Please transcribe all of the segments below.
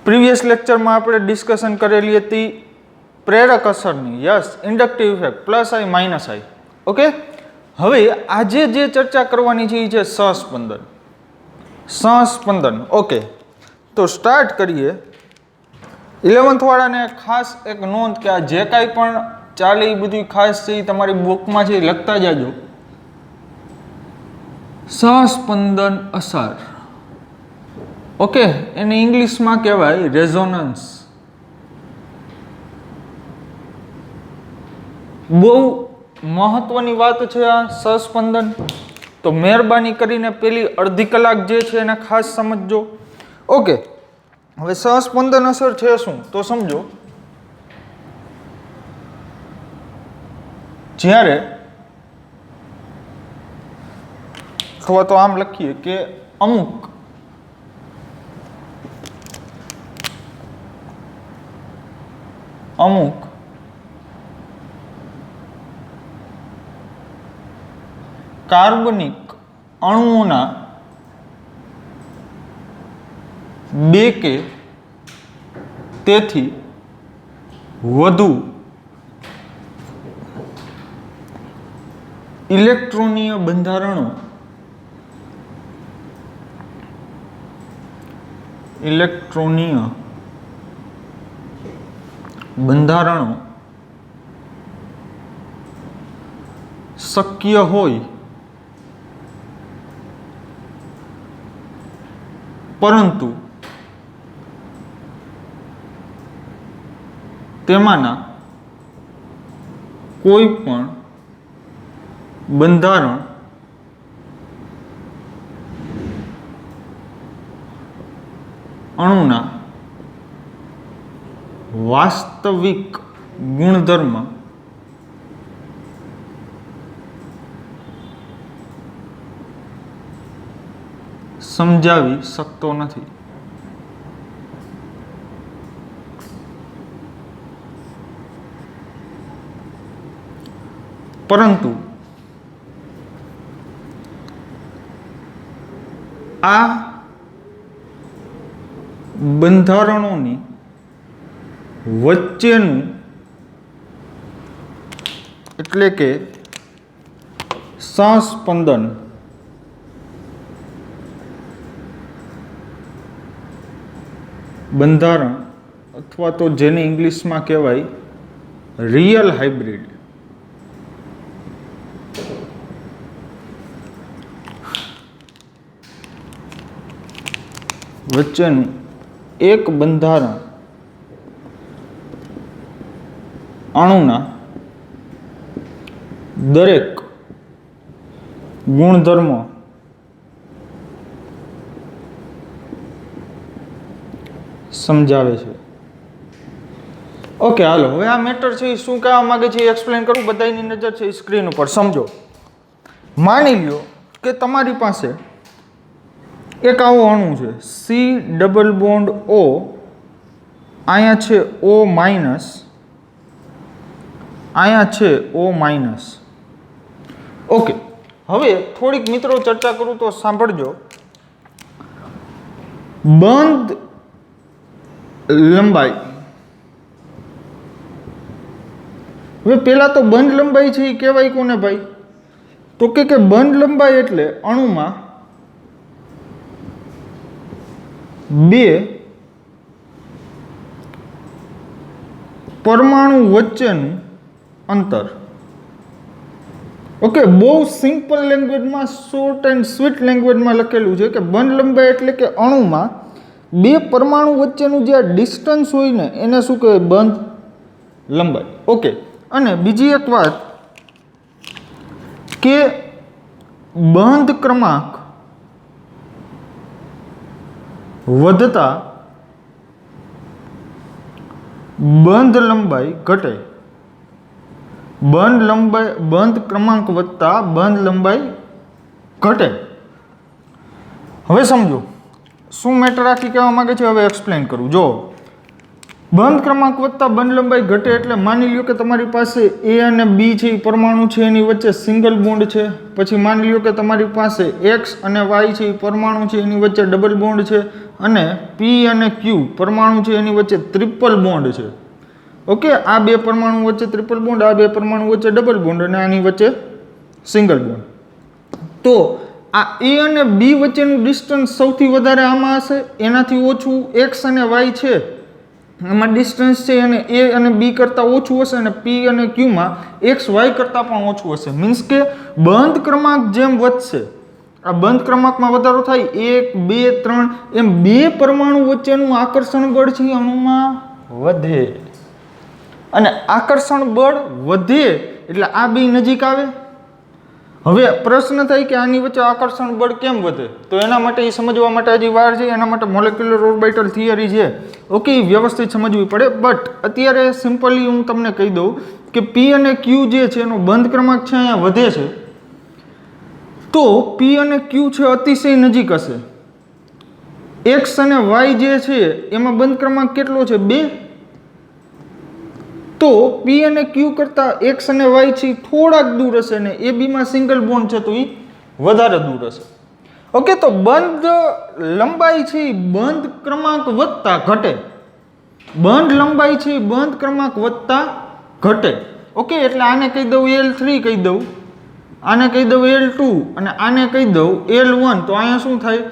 Previous લેક્ચરમાં આપણે discussion કરેલી હતી પ્રેરક અસરની, યસ, ઇન્ડક્ટિવ ઇફેક્ટ પ્લસ આઈ માઇનસ આઈ. ઓકે, હવે આજે જે ચર્ચા કરવાની છે એ છે સહસ્પંદન. સહસ્પંદન. ઓકે, તો સ્ટાર્ટ કરીએ. 11th વાળાને ખાસ એક નોંધ કે આ જે કાંઈ પણ ચાલે એ બધું ખાસ છે એ તમારી બુકમાં છે એ લખતા જાજો. સહસ્પંદન અસર, ઓકે, એને ઇંગ્લિશમાં કહેવાય રેઝોનન્સ. બહુ મહત્વની વાત છે આ સહસ્પંદન. તો મહેરબાની કરીને પેલી અડધી કલાક જે છે એને ખાસ સમજજો. ઓકે, હવે સહસ્પંદન અસર છે શું તો સમજો. જ્યારે અથવા તો આમ લખીએ કે અમુક કાર્બનિક અણુઓના બે કે તેથી વધુ ઇલેક્ટ્રોનીય બંધારણો શક્ય હોય, પરંતુ તેમાંના કોઈ પણ બંધારણ અણુના વાસ્તવિક ગુણધર્મ સમજાવી શકતો નથી. પરંતુ આ બંધારણોની વચ્ચેનું એટલે કે સહસ્પંદન બંધારણ અથવા તો જેને ઇંગ્લિશમાં કહેવાય રિયલ હાઇબ્રિડ, વચ્ચેનું એક બંધારણ અણુના દરેક ગુણધર્મો સમજાવે છે. ઓકે, હાલો હવે આ મેટર છે એ શું કહેવા માંગે છે એ એક્સપ્લેન કરું. બધાની નજર છે એ સ્ક્રીન ઉપર. સમજો, માની લ્યો કે તમારી પાસે એક આવો અણુ છે સી ડબલ બોન્ડ ઓ, અહીંયા છે ઓ માઇનસ, અહીંયા છે ઓ માઇનસ. ઓકે, હવે થોડીક મિત્રો ચર્ચા કરું તો સાંભળજો. બંધ લંબાઈ, હવે પેલા તો બંધ લંબાઈ છે એ કહેવાય કોને ભાઈ? તો કે બંધ લંબાઈ એટલે અણુમાં બે પરમાણુ વચ્ચેનું અંતર. ઓકે, બહુ સિમ્પલ લેંગ્વેજમાં, શોર્ટ એન્ડ સ્વીટ લેંગ્વેજમાં લખેલું છે કે બંધ લંબાઈ એટલે કે અણુમાં બે પરમાણુ વચ્ચેનું જે ડિસ્ટન્સ હોય ને એને શું કહેવાય? બંધ લંબાઈ. ઓકે, અને બીજી એક વાત કે બંધ ક્રમાંક વધતા બંધ લંબાઈ ઘટે. બંધ ક્રમાંક વધતા બંધ લંબાઈ ઘટે. હવે સમજો શું મેટર આખી કહેવા માંગે છે, હવે એક્સપ્લેન કરું. જો બંધ ક્રમાંક વધતા બંધ લંબાઈ ઘટે એટલે માની લ્યો કે તમારી પાસે એ અને બી છે એ પરમાણુ છે એની વચ્ચે સિંગલ બોન્ડ છે. પછી માની લ્યો કે તમારી પાસે એક્સ અને વાય છે એ પરમાણુ છે એની વચ્ચે ડબલ બોન્ડ છે અને પી અને ક્યુ પરમાણુ છે એની વચ્ચે ટ્રિપલ બોન્ડ છે. ઓકે, આ બે પરમાણુ વચ્ચે ટ્રિપલ બોન્ડ, આ બે પરમાણુ વચ્ચે ડબલ બોન્ડ અને આની વચ્ચે સિંગલ બોન્ડ. તો આ એ અને બી વચ્ચેનું ડિસ્ટન્સ સૌથી વધારે આમાં હશે, એનાથી ઓછું એક્સ અને વાય છે એમાં ડિસ્ટન્સ છે અને એ અને બી કરતાં ઓછું હશે અને પી અને ક્યુમાં એક્સ વાય કરતાં પણ ઓછું હશે. મીન્સ કે બંધ ક્રમાંક જેમ વધશે, આ બંધ ક્રમાંકમાં વધારો થાય 1, 2, 3 એમ બે પરમાણુ વચ્ચેનું આકર્ષણ બળ છે અણુમાં વધે અને આકર્ષણ બળ વધે એટલે આ બે નજીક આવે. હવે પ્રશ્ન થાય કે આની વચ્ચે આકર્ષણ બળ કેમ વધે? તો એના માટે એ સમજવા માટે હજી વાર છે, એના માટે મોલેક્યુલર ઓર્બિટલ થિયરી છે. ઓકે, વ્યવસ્થિત સમજવી પડે. બટ અત્યારે સિમ્પલી હું તમને કહી દઉં કે પી અને ક્યુ જે છે એનો બંધ ક્રમાંક છે અહીંયા વધે છે, તો પી અને ક્યુ છે અતિશય નજીક હશે. એક્સ અને વાય જે છે એમાં બંધ ક્રમાંક કેટલો છે? 2. તો પી અને ક્યુ કરતાં એક્સ અને વાય છે થોડાક દૂર હશે ને એ બીમાં સિંગલ બોન્ડ છે તો એ વધારે દૂર હશે. ઓકે, તો બંધ લંબાઈ છે બંધ ક્રમાંક વધતા ઘટે, બંધ લંબાઈ છે બંધ ક્રમાંક વધતા ઘટે. ઓકે, એટલે આને કહી દઉં L3 કહી દઉં, આને કહી દઉં L2 અને આને કહી દઉં L1. તો અહીંયા શું થાય?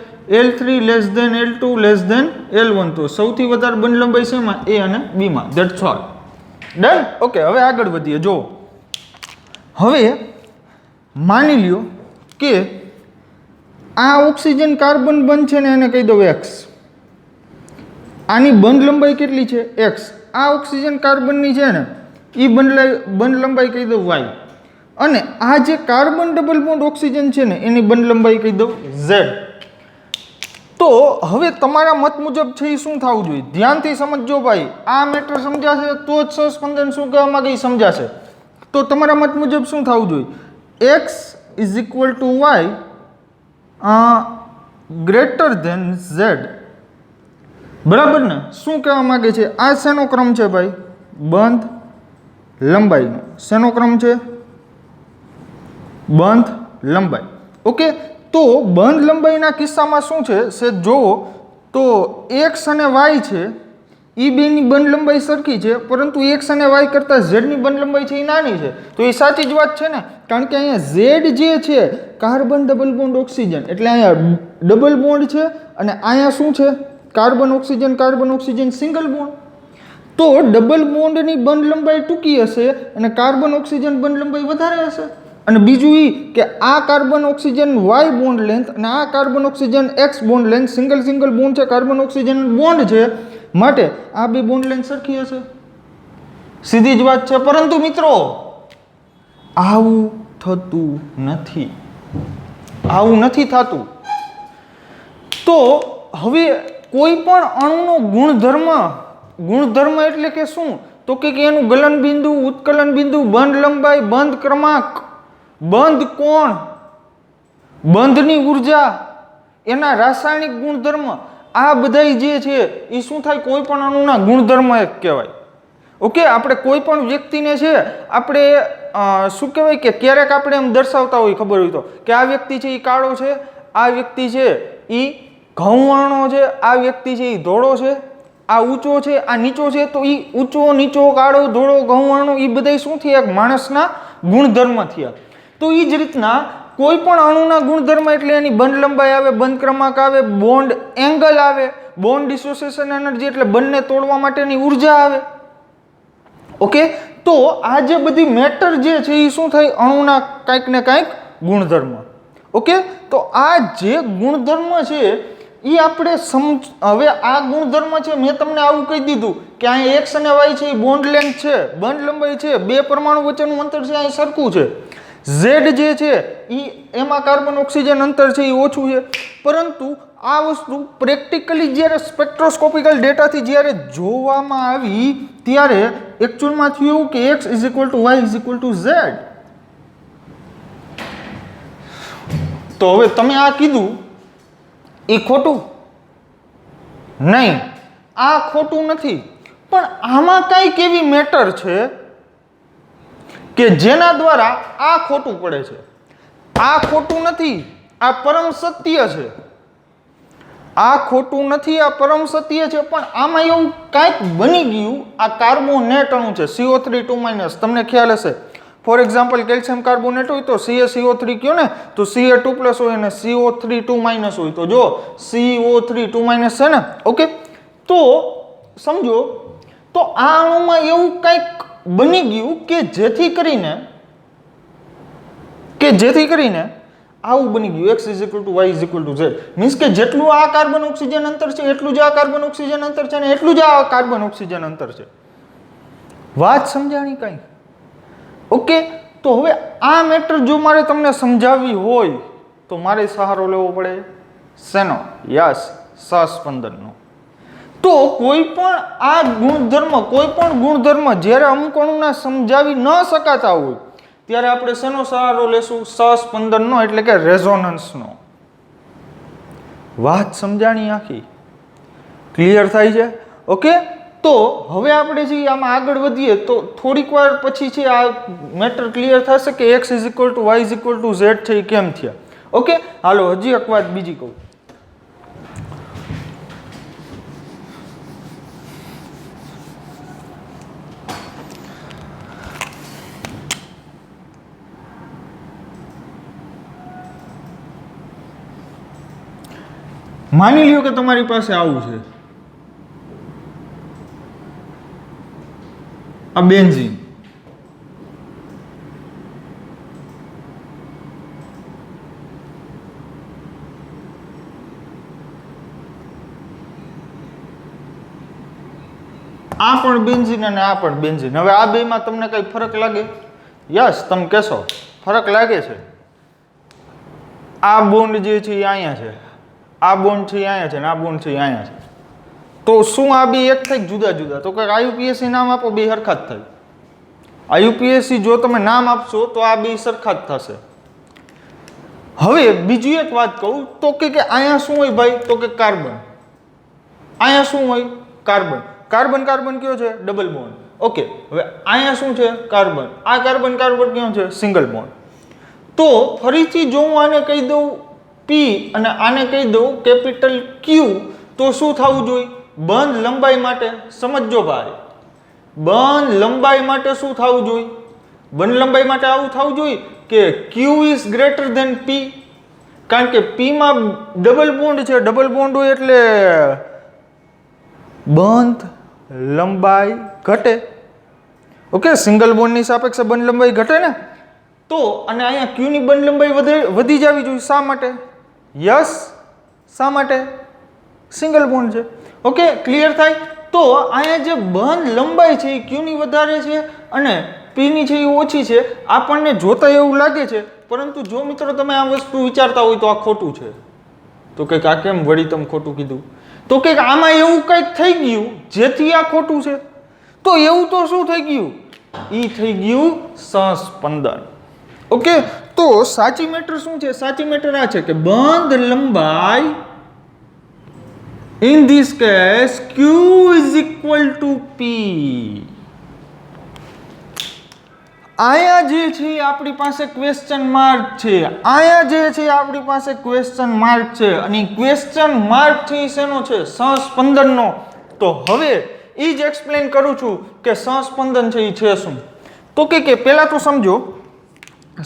L3 less than L2 less than L1. તો સૌથી વધારે બંધ લંબાઈ છે એમાં એ અને બીમાં. That's all. ડન. ઓકે, હવે આગળ વધીએ. જો હવે માની લ્યો કે આ ઓક્સિજન કાર્બન બંધ છે ને એને કહી દઉં X. આની બંધ લંબાઈ કેટલી છે? X. આ ઓક્સિજન કાર્બનની છે ને એ બંધ લંબાઈ કહી દઉં Y. અને આ જે કાર્બન ડબલ બોન્ડ ઓક્સિજન છે ને એની બંધ લંબાઈ કહી દઉં Z. તો હવે તમારા મત મુજબ છે એ શું થવું જોઈએ? ધ્યાનથી સમજજો ભાઈ, આ મેટર સમજાશે તો જ સસ્પેન્શન શું કહેવા માંગે એ સમજાશે. તો તમારા મત મુજબ શું થવું જોઈએ? X is equal to Y greater than Z. બરાબર ને? શું કહેવા માંગે છે? આ શેનો ક્રમ છે ભાઈ? બંધ લંબાઈનો. શેનો ક્રમ છે? બંધ લંબાઈ. ઓકે, તો બંધ લંબાઈના કિસ્સામાં શું છે સે જોવો તો એક્સ અને વાય છે એ બેની બંધ લંબાઈ સરખી છે, પરંતુ એક્સ અને વાય કરતાં ઝેડની બંધ લંબાઈ છે એ નાની છે. તો એ સાચી જ વાત છે ને, કારણ કે અહીંયા ઝેડ જે છે કાર્બન ડબલ બોન્ડ ઓક્સિજન, એટલે અહીંયા ડબલ બોન્ડ છે અને અહીંયા શું છે? Carbon oxygen single bond. તો ડબલ બોન્ડની બંધ લંબાઈ ટૂંકી હશે અને કાર્બન ઓક્સિજન બંધ લંબાઈ વધારે હશે. અને બીજું એ કે આ carbon oxygen Y bond length અને આ carbon oxygen X bond length single bond છે, કાર્બન ઓક્સિજન બોન્ડ છે, માટે આ બે બોન્ડ લેન્થ સરખી હશે. સીધી જ વાત છે. પરંતુ મિત્રો આવું થતું નથી, આવું નથી થતું. તો હવે કોઈ પણ અણુનો ગુણધર્મ એટલે કે શું? તો કે એનું ગલન બિંદુ, ઉત્કલન બિંદુ, બંધ લંબાઈ, બંધ ક્રમાંક, બંધ કોણ, બંધની ઉર્જા, એના રાસાયણિક ગુણધર્મ, આ બધા જે છે એ શું થાય? કોઈ પણ અણુના ગુણધર્મ એક કહેવાય. ઓકે, આપણે કોઈ પણ વ્યક્તિને છે આપણે શું કહેવાય કે ક્યારેક આપણે એમ દર્શાવતા હોય, ખબર હોય તો કે આ વ્યક્તિ છે એ કાળો છે, આ વ્યક્તિ છે એ ઘઉંવર્ણો છે, આ વ્યક્તિ છે એ ધોળો છે, આ ઊંચો છે, આ નીચો છે. તો એ ઊંચો, નીચો, કાળો, ધોળો, ઘઉંવર્ણો એ બધા શું થયા? એક માણસના ગુણધર્મ થયા. તો એ જ રીતના કોઈ પણ અણુના ગુણધર્મ એટલે એની બંધ લંબાઈ આવે, બંધ ક્રમાંક આવે, બોન્ડ એંગલ આવે, બોન્ડ ડિસોસિએશન એનર્જી એટલે બંને તોડવા માટેની ઉર્જા આવે. ઓકે, તો આ જે બધી મેટર જે છે એ શું થાય? અણુના કાંઈક ને કાંઈક ગુણધર્મ. ઓકે, તો આ જે ગુણધર્મ છે એ આપણે હવે આ ગુણધર્મ છે મેં તમને આવું કહી દીધું કે અહીંયા એક્સ અને વાય છે એ બોન્ડ લેન્થ છે, બંધ લંબાઈ છે, બે પરમાણુ વચ્ચેનું અંતર છે અહીં સરખું છે. ઝેડ જે છે એમાં કાર્બન ઓક્સિજન અંતર છે એ ઓછું છે. પરંતુ આ વસ્તુ પ્રેક્ટિકલી જ્યારે સ્પેક્ટ્રોસ્કોપિકલ ડેટાથી જ્યારે જોવામાં આવી ત્યારે એકચ્યુઅલમાં થયું એવું કે X is equal to Y is equal to Z. તો હવે તમે આ કીધું એ ખોટું નહીં, આ ખોટું નથી, પણ આમાં કંઈક એવી મેટર છે કે જેના દ્વારા આ ખોટું પડે છે. આ ખોટું નથી, આ પરમ સત્ય છે. આ ખોટું નથી, આ પરમ સત્ય છે. પણ આમાં એવું કાંઈક બની ગયું. આ કાર્બોનેટ અણુ છે CO3 તમને ખ્યાલ હશે. ફોર એક્ઝામ્પલ કેલ્શિયમ કાર્બોનેટ હોય તો CaCO3 કયો ને તો Ca2+ હોય અને CO3 2- હોય તો જો CO3 2- છે ને. ઓકે, તો સમજો તો આ અણુમાં એવું કંઈક બની ગયું કે જેથી કરીને આવું બની ગયું x = y = z. મીન્સ કે જેટલું આ કાર્બન ઓક્સિજન અંતર છે એટલું જ આ કાર્બન ઓક્સિજન અંતર છે અને એટલું જ આ કાર્બન ઓક્સિજન અંતર છે. વાત સમજાણી કાંઈ? ઓકે, તો હવે આ મેટર જો મારે તમને સમજાવવી હોય તો મારે સહારો લેવો પડે શેનો? યસ, સહસ્પંદનનો. તો કોઈ પણ આ ગુણધર્મ જ્યારે અમુક અણુના સમજાવી ન શકાતા હોય ત્યારે આપણે શેનો સહારો લેશું? સહસ્પંદનનો, એટલે કે રેઝોનન્સનો. વાત સમજાણી આખી? ક્લિયર થાય છે? ઓકે, તો હવે આપણે જે આમાં આગળ વધીએ તો થોડીક વાર પછી છે આ મેટર ક્લિયર થશે કે x = y = z છે એ કેમ થયા. ઓકે, હાલો હજી એક વાત બીજી કહું. માની લ્યો કે તમારી પાસે આવું છે, આ બેન્ઝીન. આ પણ બેન્ઝીન અને આ પણ બેન્ઝીન. હવે આ બેમાં તમને કઈ ફરક લાગે? યસ, તમે કહેશો ફરક લાગે છે. આ બોન્ડ જે છે એ અહીંયા છે, આ બોન્ડ છે અહીંયા છે, આ બોન્ડ છે અહીંયા છે. તો શું આ બે એક થાય જુદા જુદા? તો કંઈક IUPAC નામ આપો, બે સરખા જ થાય. IUPAC જો તમે નામ આપશો તો આ બે સરખા જ થશે. હવે બીજી એક વાત કહું તો કે અહીંયા શું હોય ભાઈ? તો કે કાર્બન. અહીંયા શું હોય? કાર્બન. કાર્બન કાર્બન કયો છે? Double bond. ઓકે, હવે અહીંયા શું છે? કાર્બન. આ કાર્બન કાર્બન કયો છે? Single bond. તો ફરીથી જો હું આને કહી દઉં P અને આને કહી દઉં કેપિટલ Q તો શું થવું જોઈએ? બંધ લંબાઈ માટે સમજો ભાઈ, બંધ લંબાઈ માટે શું થવું જોઈએ? બંધ લંબાઈ માટે આવું થવું જોઈએ કે Q is greater than P. કારણ કે P માં ડબલ બોન્ડ છે, ડબલ બોન્ડ હોય એટલે બંધ લંબાઈ ઘટે. ઓકે, સિંગલ બોન્ડની સાપેક્ષે બંધ લંબાઈ ઘટે ને. તો અને અહીંયા Q ની બંધ લંબાઈ વધી જવી જોઈએ. શા માટે? યસ, શા માટે? સિંગલ બોન્ડ છે. ઓકે, ક્લિયર થાય? તો અહીંયા જે બંધ લંબાઈ છે એ Q ની વધારે છે અને P ની છે એ ઓછી છે. આપણને જોતા એવું લાગે છે, પરંતુ જો મિત્રો તમે આ વસ્તુ વિચારતા હોય તો આ ખોટું છે. તો કંઈક આ કેમ વળી તમે ખોટું કીધું? તો કંઈક આમાં એવું કંઈક થઈ ગયું જેથી આ ખોટું છે. તો એવું તો શું થઈ ગયું? એ થઈ ગયું સહસ્પંદન. ઓકે, તો સાચી મેટર શું છે? સાચી મેટર આ છે કે બંધ લંબાઈ in this case Q is equal to P. આયા જે છે આપણી પાસે ક્વેશ્ચન માર્ક છે, આયા જે છે આપણી પાસે ક્વેશ્ચન માર્ક છે અને ક્વેશ્ચન માર્ક છે શેનો છે? સહસ્પંદનનો. તો હવે એ જ એક્સપ્લેન કરું છું કે સહસ્પંદન છે એ છે શું. તો કે પહેલા તો સમજો,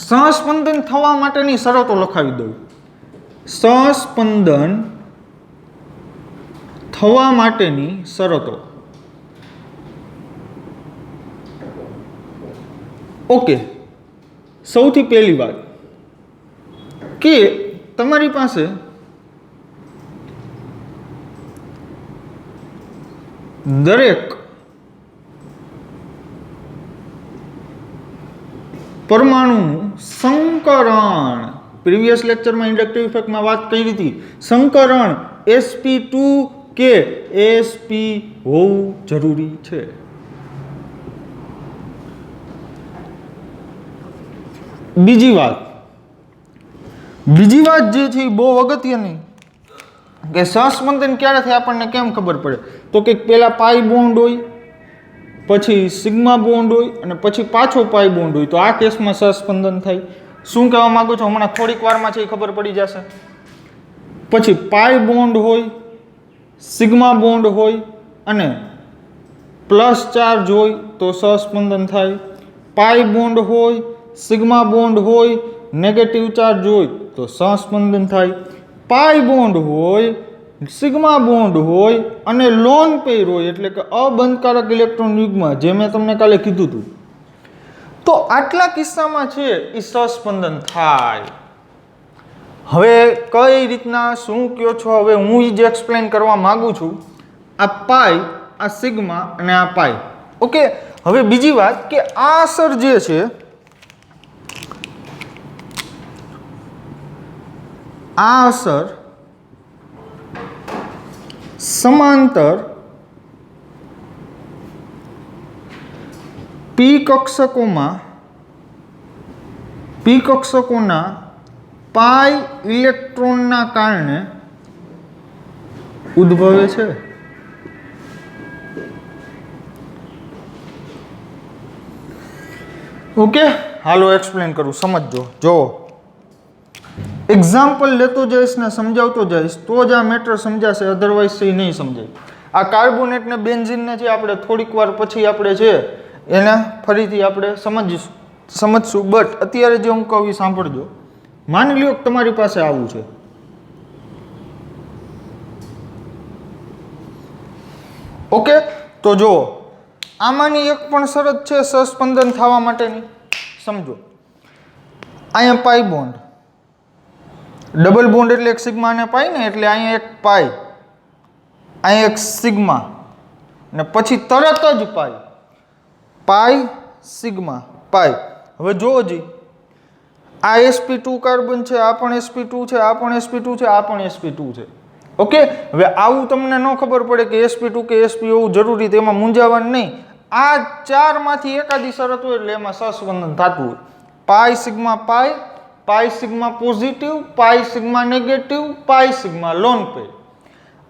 સહસ્પંદન થવા માટેની શરતો લખાવી દઉં. સહસ્પંદન થવા માટેની શરતો. ઓકે, સૌથી પહેલી વાત કે તમારી પાસે દરેક પરમાણુનું સંકરણ, પ્રીવિયસ લેક્ચરમાં ઇન્ડક્ટિવ ઇફેક્ટમાં વાત કરી હતી, સંકરણ sp2 કે sp હોવું જરૂરી છે. બીજી વાત જે છે બહુ અગત્યની કે સહસ્પંદન ક્યારે થાય આપણને કેમ ખબર પડે? તો કે પેલા પાઈ બોન્ડ હોય, પછી સિગ્મા બોન્ડ હોય અને પછી પાછો પાઈ બોન્ડ હોય, તો આ કેસમાં સહસ્પંદન થાય. શું કહેવા માંગુ છું હમણાં થોડીક વારમાં છે એ ખબર પડી જશે. પછી પાઈ બોન્ડ હોય, સિગ્મા બોન્ડ હોય અને પ્લસ ચાર્જ હોય તો સહસ્પંદન થાય. પાઈ બોન્ડ હોય, સિગ્મા બોન્ડ હોય, નેગેટિવ ચાર્જ હોય તો સહસ્પંદન થાય. પાઈ બોન્ડ હોય, સિગ્મા બોન્ડ હોય અને લોન પેર હોય એટલે કે અબંધકારક ઇલેક્ટ્રોન યુગ્મ, જે મેં તમને કાલે કીધું હતું, તો આટલા કિસ્સામાં છે એ સહસ્પંદન થાય. હવે કઈ રીતના શું કયો છો, હવે હું જ એક્સપ્લેન કરવા માંગુ છું. આ પાઈ, આ સિગ્મા અને આ પાઈ. ઓકે, હવે બીજી વાત કે આ અસર જે છે, આ અસર સમાંતર પી કક્ષકોના પાઈ ઇલેક્ટ્રોનના કારણે ઉદ્ભવે છે. ઓકે, હાલો એક્સપ્લેન કરું, સમજજો. જો એક્ઝામ્પલ લેતો જઈશ ને સમજાવતો જઈશ તો જ આ મેટર સમજાશે, અધરવાઇઝ એ નહીં સમજાય. આ કાર્બોનેટ ને બેન્ઝીનને છે આપણે થોડીક વાર પછી આપણે છે એને ફરીથી આપણે સમજશું. બટ અત્યારે જે હું કહું એ સાંભળજો. માની લ્યો કે તમારી પાસે આવું છે, ઓકે, તો જો આમાંની એક પણ શરત છે સહસ્પંદન થવા માટેની. સમજો, અહીંયા પાઈ બોન્ડ, ડબલ બોન્ડ એટલે એક સિગ્મા અને પાઈ ને, એટલે અહીંયા એક પાઈ, અહીંયા એક સિગ્મા ને પછી તરત જ પાઈ સિગ્મા પાઈ. હવે જોવો જી, આ sp2 કાર્બન છે, આ પણ sp2 છે, આ પણ sp2 છે, આ પણ sp2 છે. ઓકે, હવે આવું તમને ન ખબર પડે કે sp2 કે sp હોવું જરૂરી, તેમાં મૂંઝાવાનું નહીં. આ ચારમાંથી એકાદી શરત હોય એટલે એમાં સહસ્પંદન થતું હોય. પાઈ સિગ્મા પાઈ, પાઈ સિગ્મા પોઝિટિવ, પાઈ સિગ્મા નેગેટિવ, પાઈ સિગ્મા લોન પેર.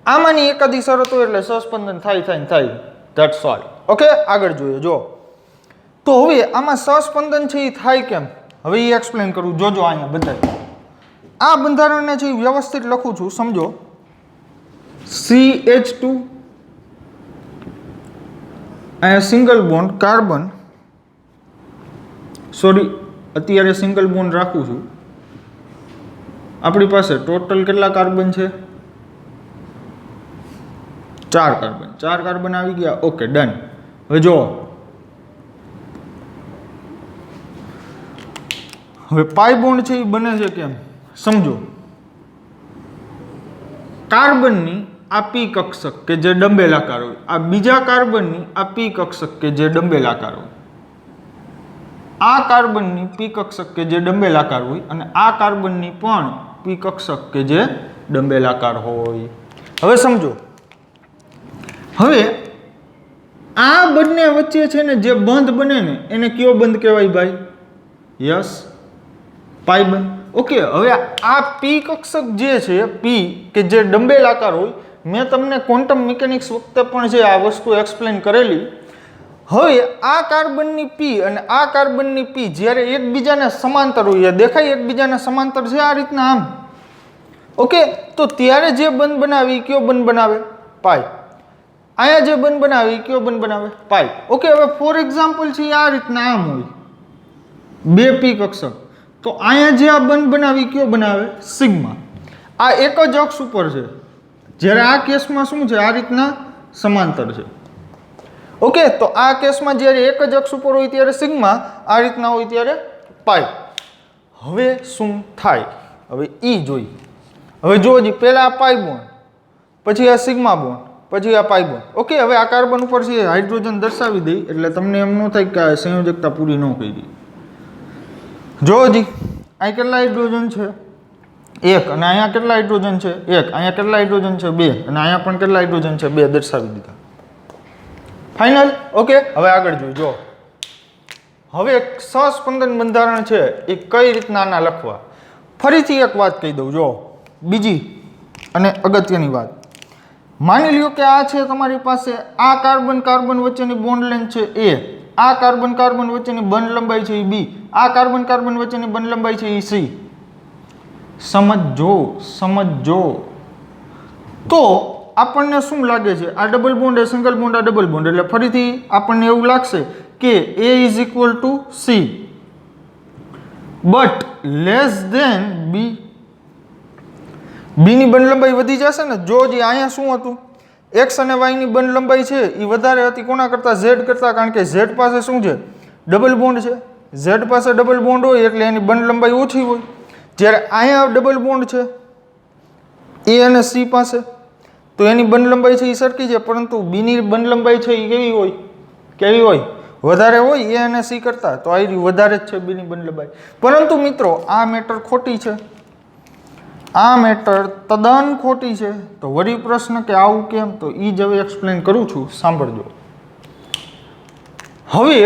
આમાંની એકાદી શરત હોય એટલે સહસ્પંદન થાય. That's all. ઓકે, આગળ જોઈએ. જો તો હવે આમાં સહસ્પંદન છે એ થાય કેમ, હવે એ એક્સપ્લેન કરું. જોજો અહીંયા બધા આ બંધારણને છે વ્યવસ્થિત લખું છું, સમજો. CH2, અહીંયા સિંગલ બોન્ડ કાર્બન, સોરી અત્યારે સિંગલ બોન્ડ રાખું છું. આપણી પાસે ટોટલ કેટલા કાર્બન છે? 4 કાર્બન. 4 કાર્બન આવી ગયા. Okay, done. હવે જો, હવે પાઈ બોન્ડ છે એ બને છે કેમ સમજો. કાર્બનની આ પી કક્ષક કે જે ડંબેલાકાર હોય, આ બીજા કાર્બનની આ પી કક્ષક કે જે ડંબેલાકાર હોય, આ કાર્બનની પી કક્ષક કે જે ડંબેલાકાર હોય અને આ કાર્બનની પણ પી કક્ષક કે જે ડંબેલાકાર હોય. હવે સમજો, હવે આ બંને વચ્ચે છે ને જે બંધ બને ને એને કયો બંધ કહેવાય ભાઈ? યસ, પાઈ બંધ. ઓકે, હવે આ પી કક્ષક જે છે પી કે જે ડંબેલાકાર હોય, મેં તમને ક્વોન્ટમ મિકેનિક્સ વખતે પણ છે આ વસ્તુ એક્સપ્લેન કરેલી. હવે આ કાર્બનની પી અને આ કાર્બનની પી જ્યારે એકબીજાને સમાંતર હોય, દેખાય એકબીજાને સમાંતર છે આ રીતના આમ. ઓકે, તો ત્યારે જે બંધ બનાવે એ કયો બંધ બનાવે? પાઈ. અહીંયા જે બંધ બનાવે એ કયો બંધ બનાવે? પાઈ. ઓકે, હવે ફોર એક્ઝામ્પલ છે આ રીતના આમ હોય બે પી કક્ષક, તો અહીંયા જે આ બંધ બનાવી કયો બનાવે? સિગ્મા. આ એક જ અક્ષ ઉપર છે, જ્યારે આ કેસમાં શું છે આ રીતના સમાંતર છે. ઓકે, તો આ કેસમાં જ્યારે એક જ અક્ષ ઉપર હોય ત્યારે સિગ્મા, આ રીતના હોય ત્યારે પાઈ. હવે શું થાય? હવે ઈ જોઈ. હવે જોજી, પહેલા આ પાઈ બોન્ડ, પછી આ સિગ્મા બોન્ડ, પછી આ પાઈ બોન્ડ. ઓકે, હવે આ કાર્બન ઉપર છે હાઇડ્રોજન દર્શાવી દઈ એટલે તમને એમ ન થાય કે આ સંયોજકતા પૂરી ન કરી. જોજી, અહીં કેટલા હાઇડ્રોજન છે? 1. અને અહીંયા કેટલા હાઇડ્રોજન છે? 1. અહીંયા કેટલા હાઇડ્રોજન છે? 2. અને અહીંયા પણ કેટલા હાઇડ્રોજન છે? 2 દર્શાવી દીધા. ફાઇનલ. ઓકે, હવે આગળ જોજો. હવે એક સહસ્પંદન બંધારણ છે એ કઈ રીતના આના લખવા, ફરીથી એક વાત કહી દઉં. જો બીજી અને અગત્યની વાત, માની લ્યો કે આ છે તમારી પાસે આ કાર્બન કાર્બન વચ્ચેની બોન્ડ લેન્થ છે A, આ કાર્બન કાર્બન વચ્ચેની બંધ લંબાઈ છે એ B, આ કાર્બન કાર્બન વચ્ચેની બંધ લંબાઈ છે એ C. સમજો. તો આપણને શું લાગે છે? આ ડબલ બોન્ડ એ સિંગલ બોન્ડ, આ ડબલ બોન્ડ, એટલે ફરીથી આપણને એવું લાગશે કે A is equal to C but less than B. B ની બંધ લંબાઈ વધી જશે ને. જો જે અહીંયા શું હતું, x અને y ની બંધ લંબાઈ છે એ વધારે હતી કોના કરતાં? z કરતાં, કારણ કે z પાસે શું છે? ડબલ બોન્ડ છે. z પાસે ડબલ બોન્ડ હોય એટલે એની બંધ લંબાઈ ઓછી હોય. જ્યારે અહીંયા ડબલ બોન્ડ છે A અને C પાસે, તો એની બંધ લંબાઈ છે એ સરખી છે, પરંતુ B ની બંધ લંબાઈ છે એ કેવી હોય? વધારે હોય A અને C કરતાં. તો આ વધારે જ છે B ની બંધ લંબાઈ. પરંતુ મિત્રો આ મેટર ખોટી છે, આ મેટર તદ્દન ખોટી છે. તો વળી પ્રશ્ન કે આવું કેમ? તો એ જ હવે એક્સપ્લેન કરું છું, સાંભળજો. હવે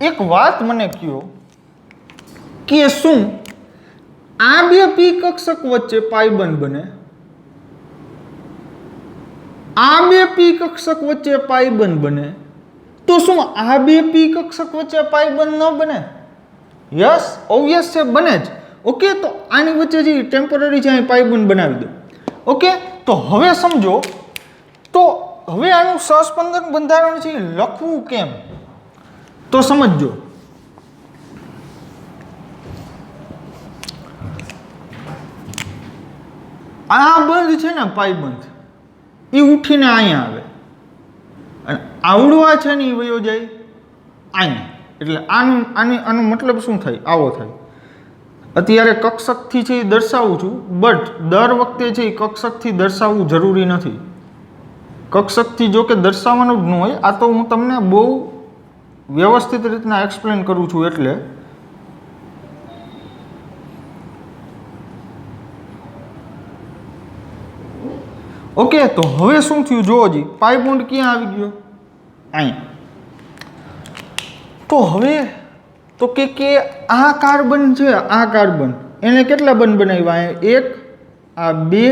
એક વાત મને કહો કે શું આ બે પી કક્ષક વચ્ચે પાયબંધ બને? આ બે પી કક્ષક વચ્ચે પાયબંધ બને તો શું આ બે પી કક્ષક વચ્ચે પાયબંધ ન બને? યસ, ઓબ્વિયસ છે, બને જ. ઓકે, તો આની વચ્ચે જે ટેમ્પરરી છે અહીં પાયબંધ બનાવી દો. ઓકે, તો હવે સમજો, તો હવે આનું સહસ્પંદન બંધારણ છે લખવું કેમ? તો સમજો. આ બંધ છે ને પાયબંધ, એ ઉઠીને અહીંયા આવે અને આવડવા છે ને એ વયો જાય અહીંયા. એટલે આનો મતલબ શું થાય? આવો થાય. અત્યારે કક્ષકથી છે એ દર્શાવું છું, બટ દર વખતે છે એ કક્ષકથી દર્શાવવું જરૂરી નથી. કક્ષકથી જો કે દર્શાવવાનું જ ન હોય. આ તો હું તમને બહુ વ્યવસ્થિત રીતના એક્સપ્લેન કરું છું. એટલે ઓકે, તો હવે શું થયું? જોવો જી, પાઈ બોન્ડ ક્યાં આવી ગયો? અહીંયા. તો હવે તો કે આ કાર્બન છે, આ કાર્બન એને કેટલા બંધ બનાવ્યા? એક, આ બે,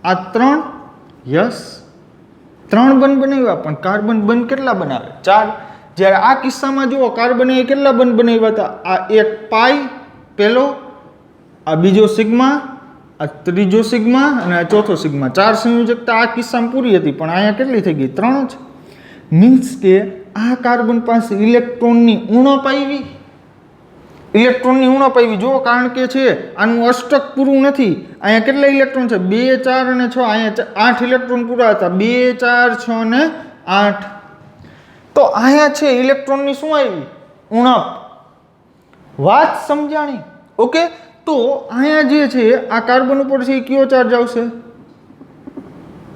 આ ત્રણ. યસ, 3 બંધ બનાવ્યા. પણ કાર્બન બંધ કેટલા બનાવે? 4. જ્યારે આ કિસ્સામાં જુઓ, કાર્બન એ કેટલા બંધ બનાવ્યા હતા? આ એક પાઈ પહેલો, આ બીજો સિગ્મા, આ ત્રીજો સિગ્મા અને આ ચોથો સિગ્મા. 4 સંયોજકતા આ કિસ્સામાં પૂરી હતી, પણ અહીંયા કેટલી થઈ ગઈ? 3 જ. મીન્સ કે આ કાર્બન પાસે ઇલેક્ટ્રોનની ઉણપ આવી. ઇલેક્ટ્રોનની ઉણપ આવી. જો કારણ કે છે આનું અષ્ટક પૂરું નથી. અહીંયા કેટલા ઇલેક્ટ્રોન છે? 2, 4 અને 6. અહીંયા 8 ઇલેક્ટ્રોન પૂરા હતા. 2, 4, 6 અને 8. તો અહીંયા છે ઇલેક્ટ્રોનની શું આવી? ઉણપ. વાત સમજાણી? ઓકે, તો અહીંયા જે છે આ કાર્બન ઉપર છે એ કયો ચાર્જ આવશે?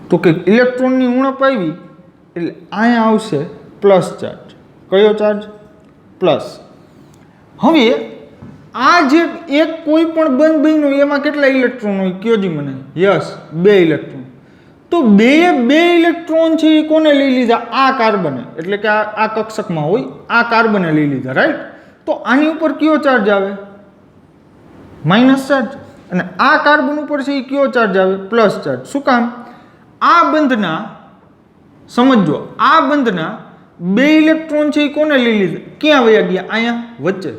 તો કે ઇલેક્ટ્રોનની ઉણપ આવી એટલે અહીંયા આવશે પ્લસ ચાર્જ. કયો ચાર્જ? પ્લસ. હવે આ જે એક કોઈ પણ બંધ બન્યું એમાં કેટલા ઇલેક્ટ્રોન હોય? કયો જી મને. Yes, 2 electron. તો બે ઇલેક્ટ્રોન છે એ કોને લઈ લીધા? આ કાર્બને. એટલે કે આ કક્ષકમાં હોય આ કાર્બને લઈ લીધા, રાઈટ? તો આની ઉપર કયો ચાર્જ આવે? Minus charge. અને આ કાર્બન ઉપર છે એ કયો ચાર્જ આવે? Plus charge. શું કામ? આ બંધના, સમજો, આ બંધના 2 ઇલેક્ટ્રોન છે એ કોને લઈ લીધા? ક્યાં વયા ગયા? અહીંયા વચ્ચે.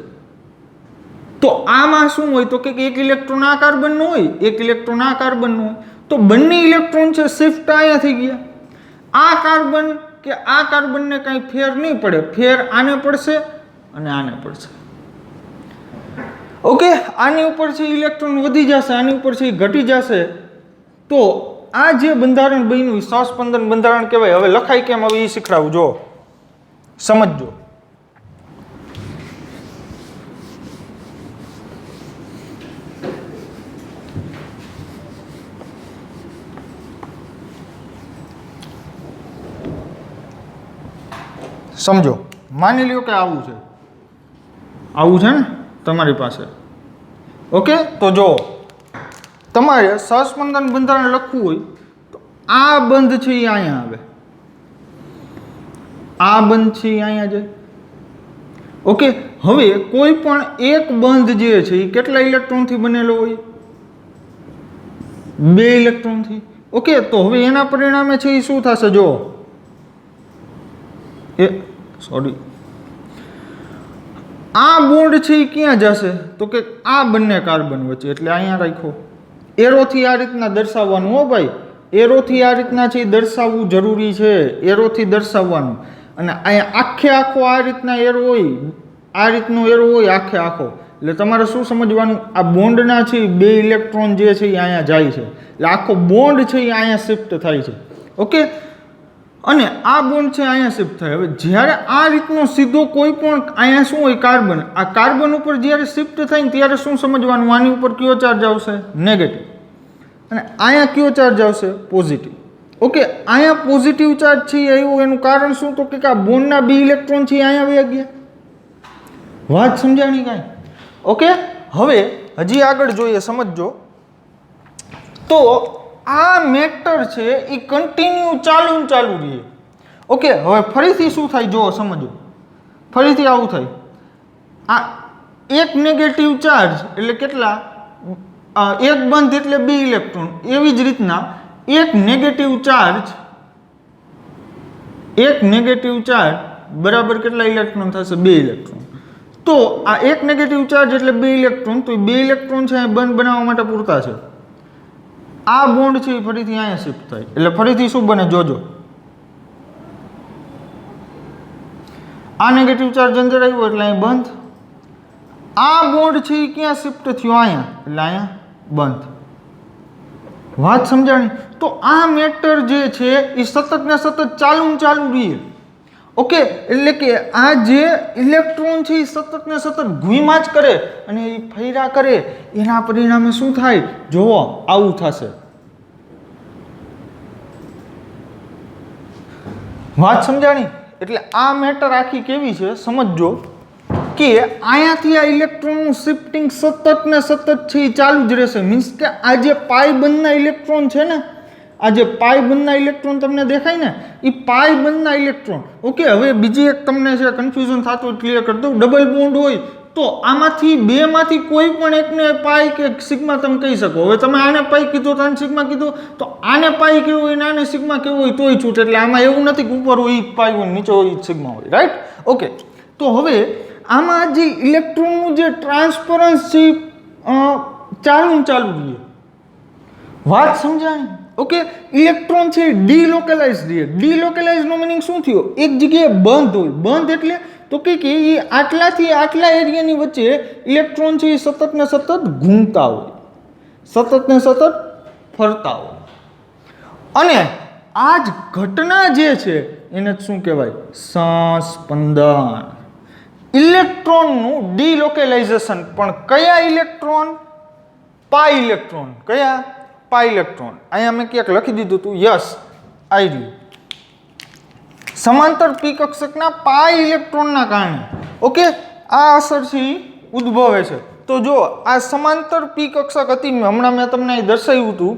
તો આમાં શું હોય? તો કે એક ઇલેક્ટ્રોન આ કાર્બન નો હોય, એક ઇલેક્ટ્રોન આ કાર્બન નો હોય. તો બંને ઇલેક્ટ્રોન છે શિફ્ટ અહીંયા થઈ ગયા. આ કાર્બન કે આ કાર્બનને કાંઈ ફેર નહીં પડે. ફેર આને પડશે અને આને પડશે. ઓકે, આની ઉપર છે ઇલેક્ટ્રોન વધી જશે, આની ઉપર છે ઘટી જશે. તો આ જે બંધારણ બન્યું સહસ્પંદન બંધારણ કહેવાય. હવે લખાય કેમ? હવે એ શીખડાવું. જો સમજજો. સમજો, માની લ્યો કે આવું છે ને તમારી પાસે. ઓકે, તો જો તમારે સહસ્પંદન બંધારણ લખવું હોય તો આ બંધ છે એ અહીંયા આવે, આ બંધ છે એ અહીંયા જાય. ઓકે, હવે કોઈ પણ એક બંધ જે છે એ કેટલા ઇલેક્ટ્રોનથી બનેલો હોય? 2 ઇલેક્ટ્રોનથી. ઓકે, તો હવે એના પરિણામે છે એ શું થશે જો આ બોન્ડ છે એ ક્યાં જશે તો કે આ બંને કાર્બન વચ્ચે, એટલે અહીંયા રાખો એરોથી આ રીતના દર્શાવવાનું. હો ભાઈ, એરોથી આ રીતના છે દર્શાવવું જરૂરી છે, એરોથી દર્શાવવાનું. અને અહીંયા આખે આખો આ રીતના એરો હોય, આ રીતનો એરો હોય આખે આખો, એટલે તમારે શું સમજવાનું, આ બોન્ડના છે બે ઇલેક્ટ્રોન જે છે એ અહીંયા જાય છે, એટલે આખો બોન્ડ છે એ અહીંયા શિફ્ટ થાય છે. ઓકે, અને આ બોન્ડ છે અહીંયા શિફ્ટ થાય. હવે જ્યારે આ રીતનો સીધો કોઈ પણ અહીંયા શું હોય કાર્બન, આ કાર્બન ઉપર જ્યારે શિફ્ટ થાય ને ત્યારે શું સમજવાનું, આની ઉપર કયો ચાર્જ આવશે, નેગેટિવ, અને અહીંયા કયો ચાર્જ આવશે, પોઝિટિવ. ઓકે, અહીંયા પોઝિટિવ ચાર્જ છે એ આવ્યો, એનું કારણ શું તો કે આ બોન્ડના બે ઇલેક્ટ્રોન છે અહીંયા વહી ગયા. વાત સમજાણી કાંઈ? ઓકે, હવે હજી આગળ જોઈએ, સમજજો. તો આ મેટર છે એ કન્ટિન્યુ ચાલુ રહે. ઓકે, હવે ફરીથી શું થાય જો સમજો, ફરીથી આવું થાય. આ એક નેગેટિવ ચાર્જ એટલે કેટલા, એક બંધ એટલે બે ઇલેક્ટ્રોન. એવી જ રીતના એક નેગેટિવ ચાર્જ બરાબર કેટલા ઇલેક્ટ્રોન થશે, બે ઇલેક્ટ્રોન. તો આ એક નેગેટિવ ચાર્જ એટલે બે ઇલેક્ટ્રોન, તો એ બે ઇલેક્ટ્રોન છે બંધ બનાવવા માટે પૂરતા છે. આ બોન્ડ છે એ ફરીથી અહીંયા શિફ્ટ થાય, એટલે ફરીથી શું બને જોજો, આ નેગેટિવ ચાર્જ અંદર આવ્યો એટલે અહીં બંધ. આ બોન્ડ છે એ ક્યાં શિફ્ટ થયો, અહીંયા, એટલે અહીંયા બંધ. વાત સમજાણી? તો આ મેટર જે છે એ સતત ને સતત ચાલુ રહે. ઓકે, એટલે કે આ જે ઇલેક્ટ્રોન છે એ સતત ને સતત ઘૂમ્યા જ કરે અને એ ફર્યા કરે, એના પરિણામે શું થાય જોવો, આવું થશે. વાત સમજાણી? એટલે આ મેટર આખી કેવી છે સમજજો કે અહીંયાથી આ ઇલેક્ટ્રોનનું શિફ્ટિંગ સતત ને સતત છે એ ચાલુ જ રહેશે. મીન્સ કે આ જે પાઈ બંધના ઇલેક્ટ્રોન છે ને, આ જે પાઈ બંધના ઇલેક્ટ્રોન તમને દેખાય ને, એ પાઈ બંધના ઇલેક્ટ્રોન. ઓકે, હવે બીજી એક તમને છે કન્ફ્યુઝન થતું હોય ક્લિયર કરી દઉં. ડબલ બોન્ડ હોય તો આમાંથી બેમાંથી કોઈ પણ એકને પાઈ કે સિગ્મા તમે કહી શકો. હવે તમે આને પાઈ કીધું તો આને સિગ્મા કીધું, તો આને પાઈ કેવું હોય ને આને સિગ્મા કેવું હોય તોય છૂટ. એટલે આમાં એવું નથી કે ઉપર હોય પાઈ હોય નીચે હોય સિગ્મા હોય, રાઈટ? ઓકે, તો હવે આમાં જે ઇલેક્ટ્રોનનું જે ટ્રાન્સફરન્સ છે ચાલુ રહે. વાત સમજાય? ઓકે, ઇલેક્ટ્રોન છે ડીલોકેલાઇઝ રહે. ડીલોકેલાઇઝનો મિનિંગ શું થયો, એક જગ્યાએ બંધ હોય. બંધ એટલે તો કે એ આટલાથી આટલા એરિયાની વચ્ચે ઇલેક્ટ્રોન છે એ સતત ને સતત ઘૂમતા હોય, સતત ને સતત ફરતા હોય. અને આ જ ઘટના જે છે એને શું કહેવાય, સંસ્પંદન. ઇલેક્ટ્રોનનું ડીલોકેલાઇઝેશન. પણ કયા ઇલેક્ટ્રોન, પાઈ ઇલેક્ટ્રોન. કયા, પાઈ ઇલેક્ટ્રોન. અહીંયા મેં ક્યાંક લખી દીધું હતું, યસ આઈ રહ્યું. સમાંતર પી કક્ષકના પાઈ ઇલેક્ટ્રોનના કારણે ઓકે આ અસર છે ઉદ્ભવે છે. તો જો આ સમાંતર પી કક્ષક હતી, હમણાં મેં તમને દર્શાવ્યું હતું,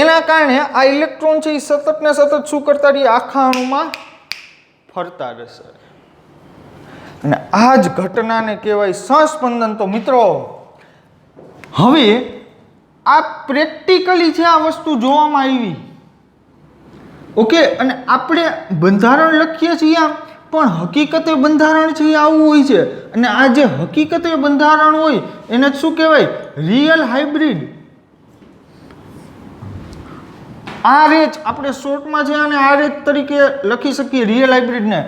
એના કારણે આ ઇલેક્ટ્રોન છે એ સતત ને સતત શું કરતા રહીએ, આખા અણુમાં ફરતા રહેશે. અને આ જ ઘટનાને કહેવાય સહસ્પંદન. તો મિત્રો હવે આ પ્રેક્ટિકલી છે આ વસ્તુ જોવામાં આવી. ઓકે, અને આપણે બંધારણ લખીએ છીએ પણ હકીકતે બંધારણ છે એ આવું હોય છે. અને આ જે હકીકતે બંધારણ હોય એને શું કહેવાય, રિયલ હાઇબ્રિડ. RH આપણે શોર્ટમાં છે અને RH તરીકે લખી શકીએ રિયલ હાઇબ્રિડને.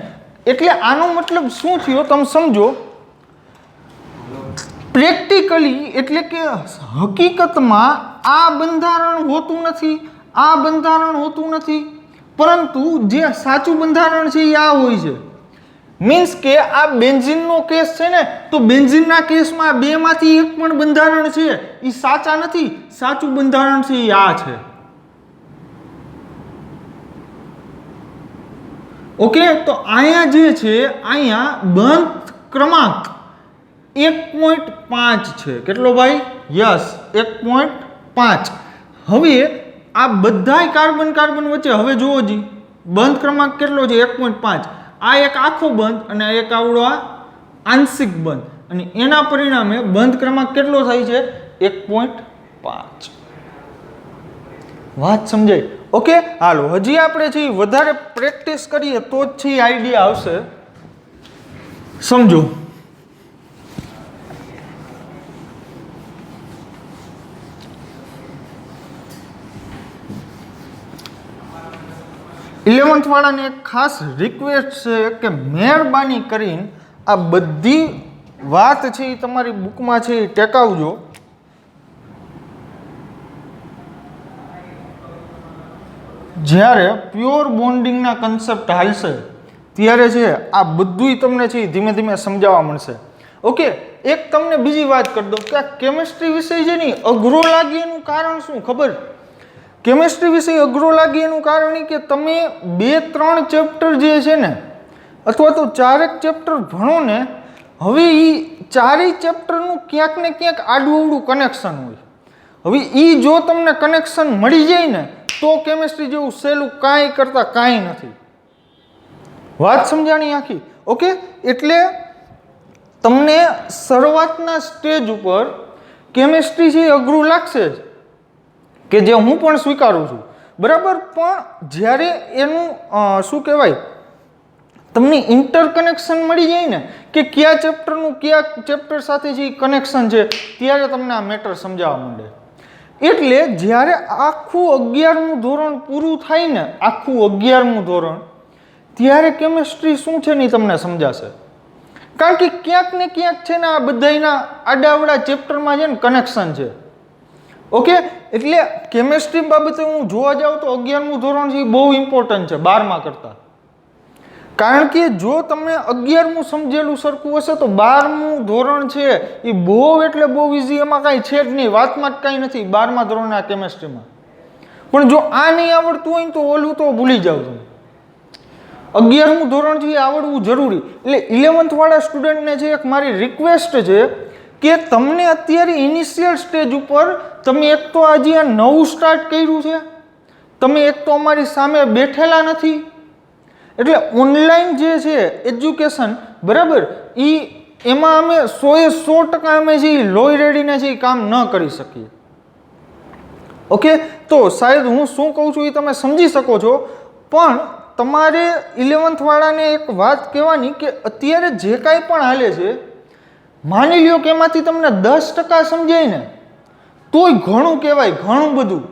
એટલે આનો મતલબ શું થયો તમે સમજો. પ્રેક્ટિકલી એટલે કે હકીકતમાં આ બંધારણ હોતું નથી, આ બંધારણ હોતું નથી, પરંતુ જે સાચું બંધારણ છે એ આ હોય છે. મીન્સ કે આ બેન્ઝીનનો કેસ છે ને, તો બેન્ઝીનના કેસમાં બેમાંથી એક પણ બંધારણ છે એ સાચા નથી. સાચું બંધારણ છે એ આ છે. ઓકે, તો અહીંયા જે છે અહીંયા બંધ ક્રમાંક 1.5 છે. કેટલો ભાઈ? યસ 1.5. હવે આ બધાય કાર્બન કાર્બન વચ્ચે હવે જુઓ જી બંધ ક્રમાંક કેટલો છે 1.5. આ એક આખો બંધ અને એક આવડો આ આંશિક બંધ, અને એના પરિણામે બંધ ક્રમાંક કેટલો થાય છે 1.5. વાત સમજાય? ઓકે, હાલો હજી આપણે છે વધારે પ્રેક્ટિસ કરીએ તો જ છે આઈડિયા આવશે. સમજો, ઇલેવન્થ વાળાને એક ખાસ રિક્વેસ્ટ છે કે મહેરબાની કરીને આ બધી વાત છે એ તમારી બુકમાં છે એ ટેકાવજો. જ્યારે પ્યોર બોન્ડિંગના કન્સેપ્ટ હાલશે ત્યારે છે આ બધુંય તમને છે ધીમે ધીમે સમજાવવા મળશે. ઓકે, એક તમને બીજી વાત કરી દઉં કે આ કેમિસ્ટ્રી વિષય છે ને અઘરો લાગે એનું કારણ શું ખબર? કેમિસ્ટ્રી વિષય અઘરો લાગે એનું કારણ એ કે તમે 2-3 ચેપ્ટર જે છે ને અથવા તો 4 ચેપ્ટર ભણો ને, હવે એ 4 ચેપ્ટરનું ક્યાંક ને ક્યાંક આડું કનેક્શન હોય. હવે એ જો તમને કનેક્શન મળી જાય ને તો કેમિસ્ટ્રી જેવું સહેલું કાંઈ કરતા કાંઈ નથી. વાત સમજાણી આખી? ઓકે, એટલે તમને શરૂઆતના સ્ટેજ ઉપર કેમિસ્ટ્રી છે અઘરું લાગશે જ, કે જે હું પણ સ્વીકારું છું, બરાબર. પણ જ્યારે એનું શું કહેવાય, તમને ઇન્ટરકનેક્શન મળી જાય ને કે કયા ચેપ્ટરનું કયા ચેપ્ટર સાથે જે કનેક્શન છે, ત્યારે તમને આ મેટર સમજાવવા માંડે. એટલે જ્યારે આખું 11મું ધોરણ પૂરું થાય ને, આખું 11મું ધોરણ, ત્યારે કેમિસ્ટ્રી શું છે ને તમને સમજાશે. કારણ કે ક્યાંક ને ક્યાંક છે ને આ બધાના આડાવડા ચેપ્ટરમાં છે ને કનેક્શન છે. ઓકે, એટલે કેમિસ્ટ્રી બાબતે હું જોવા જાઉં તો 11મું ધોરણ છે એ બહુ ઇમ્પોર્ટન્ટ છે 12મા કરતાં. કારણ કે જો તમે 11મું સમજેલું સરખું હશે તો 12મું ધોરણ છે એ બહુ એટલે બહુ ઇઝી, એમાં કાંઈ છે જ નહીં, વાતમાં જ કાંઈ નથી 12મા ધોરણના કેમિસ્ટ્રીમાં. પણ જો આ નહીં આવડતું હોય ને તો ઓલું તો ભૂલી જાવ તમે. 11મું ધોરણ છે એ આવડવું જરૂરી. એટલે 11th વાળા સ્ટુડન્ટને છે એક મારી રિક્વેસ્ટ છે કે તમને અત્યારે ઇનિશિયલ સ્ટેજ ઉપર તમે એક તો આજે આ નવું સ્ટાર્ટ કર્યું છે, તમે એક તો અમારી સામે બેઠેલા નથી, એટલે ઓનલાઈન જે છે એજ્યુકેશન, બરાબર, એમાં અમે 100% અમે જે લોહી રેડીને છે એ કામ ન કરી શકીએ. ઓકે, તો શાયદ હું શું કહું છું એ તમે સમજી શકો છો. પણ તમારે 11th વાળાને એક વાત કહેવાની કે અત્યારે જે કાંઈ પણ હાલે છે, માની લ્યો કે એમાંથી તમને 10% સમજાય ને તોય ઘણું કહેવાય, ઘણું બધું.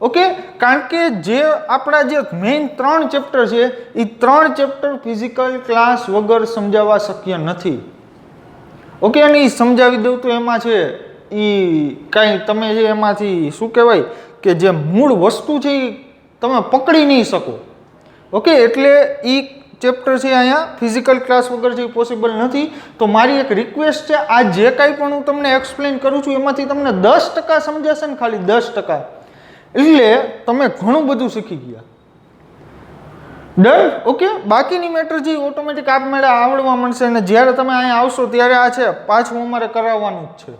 ઓકે, કારણ કે જે આપણા જે મેઇન 3 ચેપ્ટર છે એ 3 ચેપ્ટર ફિઝિકલ ક્લાસ વગર સમજાવવા શક્ય નથી. ઓકે, અને એ સમજાવી દઉં તો એમાં છે એ કાંઈ તમે જે એમાંથી શું કહેવાય કે જે મૂળ વસ્તુ છે એ તમે પકડી નહીં શકો. ઓકે, એટલે એ ચેપ્ટર છે અહીંયા ફિઝિકલ ક્લાસ વગર જે પોસિબલ નથી. તો મારી એક રિક્વેસ્ટ છે, આ જે કાંઈ પણ હું તમને એક્સપ્લેન કરું છું એમાંથી તમને 10% સમજાશે ને, ખાલી 10%, એટલે તમે ઘણું બધું શીખી ગયા. ડન? ઓકે, બાકીની મેટર જે ઓટોમેટિક આપમેળે આવડવા મળશે અને જ્યારે તમે અહીંયા આવશો ત્યારે આ છે પાછું અમારે કરાવવાનું જ છે.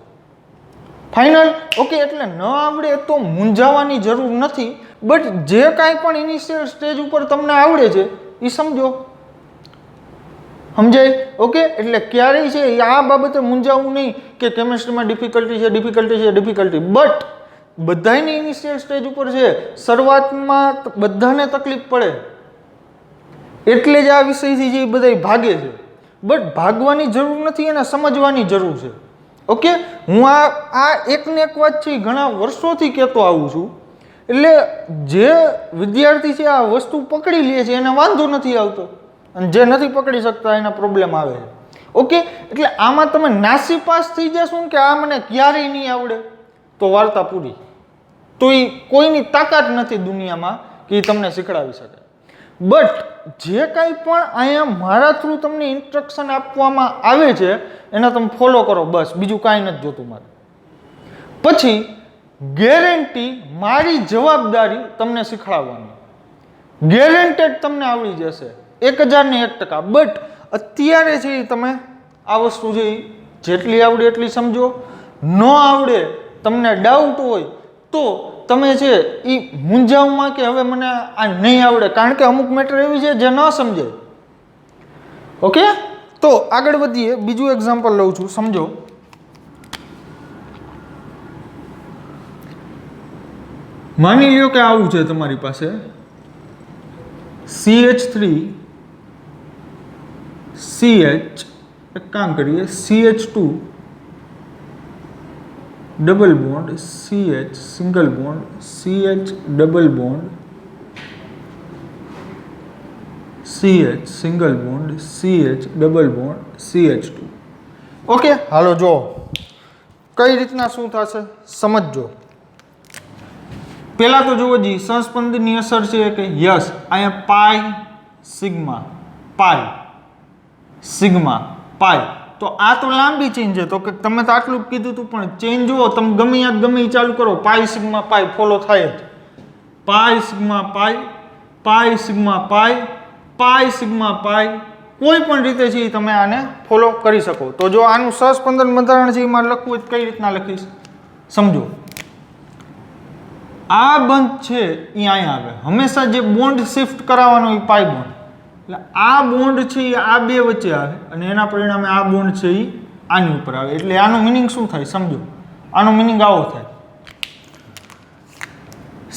ફાઇનલ? ઓકે, એટલે ન આવડે તો મૂંઝાવાની જરૂર નથી, બટ જે કાંઈ પણ ઇનિશિયલ સ્ટેજ ઉપર તમને આવડે છે એ સમજો. સમજાય? ઓકે, એટલે ક્યારેય છે આ બાબતે મૂંઝાવું નહીં કે કેમિસ્ટ્રીમાં ડિફિકલ્ટી, બટ બધાની ઇનિશિયલ સ્ટેજ ઉપર છે શરૂઆતમાં બધાને તકલીફ પડે, એટલે જ આ વિષયથી જે બધા ભાગે છે. બટ ભાગવાની જરૂર નથી, એને સમજવાની જરૂર છે. ઓકે, હું આ એકને એક વાત છે ઘણા વર્ષોથી કહેતો આવું છું. એટલે જે વિદ્યાર્થી છે આ વસ્તુ પકડી લે છે એને વાંધો નથી આવતો, અને જે નથી પકડી શકતા એના પ્રોબ્લેમ આવે છે. ઓકે, એટલે આમાં તમે નાસી પાસ થઈ જશો ને કે આ મને ક્યારેય નહીં આવડે તો વાર્તા પૂરી. તો એ કોઈની તાકાત નથી દુનિયામાં કે એ તમને શીખડાવી શકે. બટ જે કાંઈ પણ અહીંયા મારા થ્રુ તમને ઇન્સ્ટ્રક્શન આપવામાં આવે છે એને તમે ફોલો કરો, બસ, બીજું કાંઈ નથી જોતું મારે. પછી ગેરંટી, મારી જવાબદારી તમને શીખડાવવાની, ગેરંટેડ તમને આવડી જશે 1001%. બટ અત્યારે છે તમે આ વસ્તુ છે જેટલી આવડે એટલી સમજો. ન આવડે, તમને ડાઉટ હોય તો તમે છે એ મૂંઝાવમાં કે હવે મને આ નહીં આવડે, કારણ કે અમુક મેટર એવી છે જે ન સમજે. ઓકે, તો આગળ વધીએ. બીજું એક્ઝામ્પલ લઉં છું, સમજો. માની લ્યો કે આવું છે તમારી પાસે CH3 CH, એક કામ કરીએ, CH2 double bond CH single bond CH double bond CH single bond CH double bond CH2. Okay, હાલો જો કઈ રીતના શું થશે સમજજો. પહેલા તો જુઓ જી, સહસ્પંદની અસર છે કે યસ, અહીંયા પાઈ સિગ્મા પાઈ, તો આ તો લાંબી ચેન છે, તો કે તમે તો આટલું જ કીધું હતું, પણ ચેન જુઓ તમે ગમે યાદ ગમે ચાલુ કરો, પાઈ સિગ્મા પાઈ ફોલો થાય જ. પાઈ સિગ્મા પાઈ, પાઈ સિગ્મા પાઈ, પાઈ સિગ્મા પાઈ, કોઈ પણ રીતે છે તમે આને ફોલો કરી શકો. તો જો આનું સહસ્પંદન બંધારણ છે એમાં લખવું કઈ રીતના લખીશ સમજો. આ બંધ છે એ અહીંયા આવે, હંમેશા જે બોન્ડ શિફ્ટ કરાવવાનો એ પાઈ બોન્ડ, એટલે આ બોન્ડ છે એ આ બે વચ્ચે આવે અને એના પરિણામે આ બોન્ડ છે એ આની ઉપર આવે. એટલે આનો મિનિંગ શું થાય સમજો. આનો મિનિંગ આવો થાય,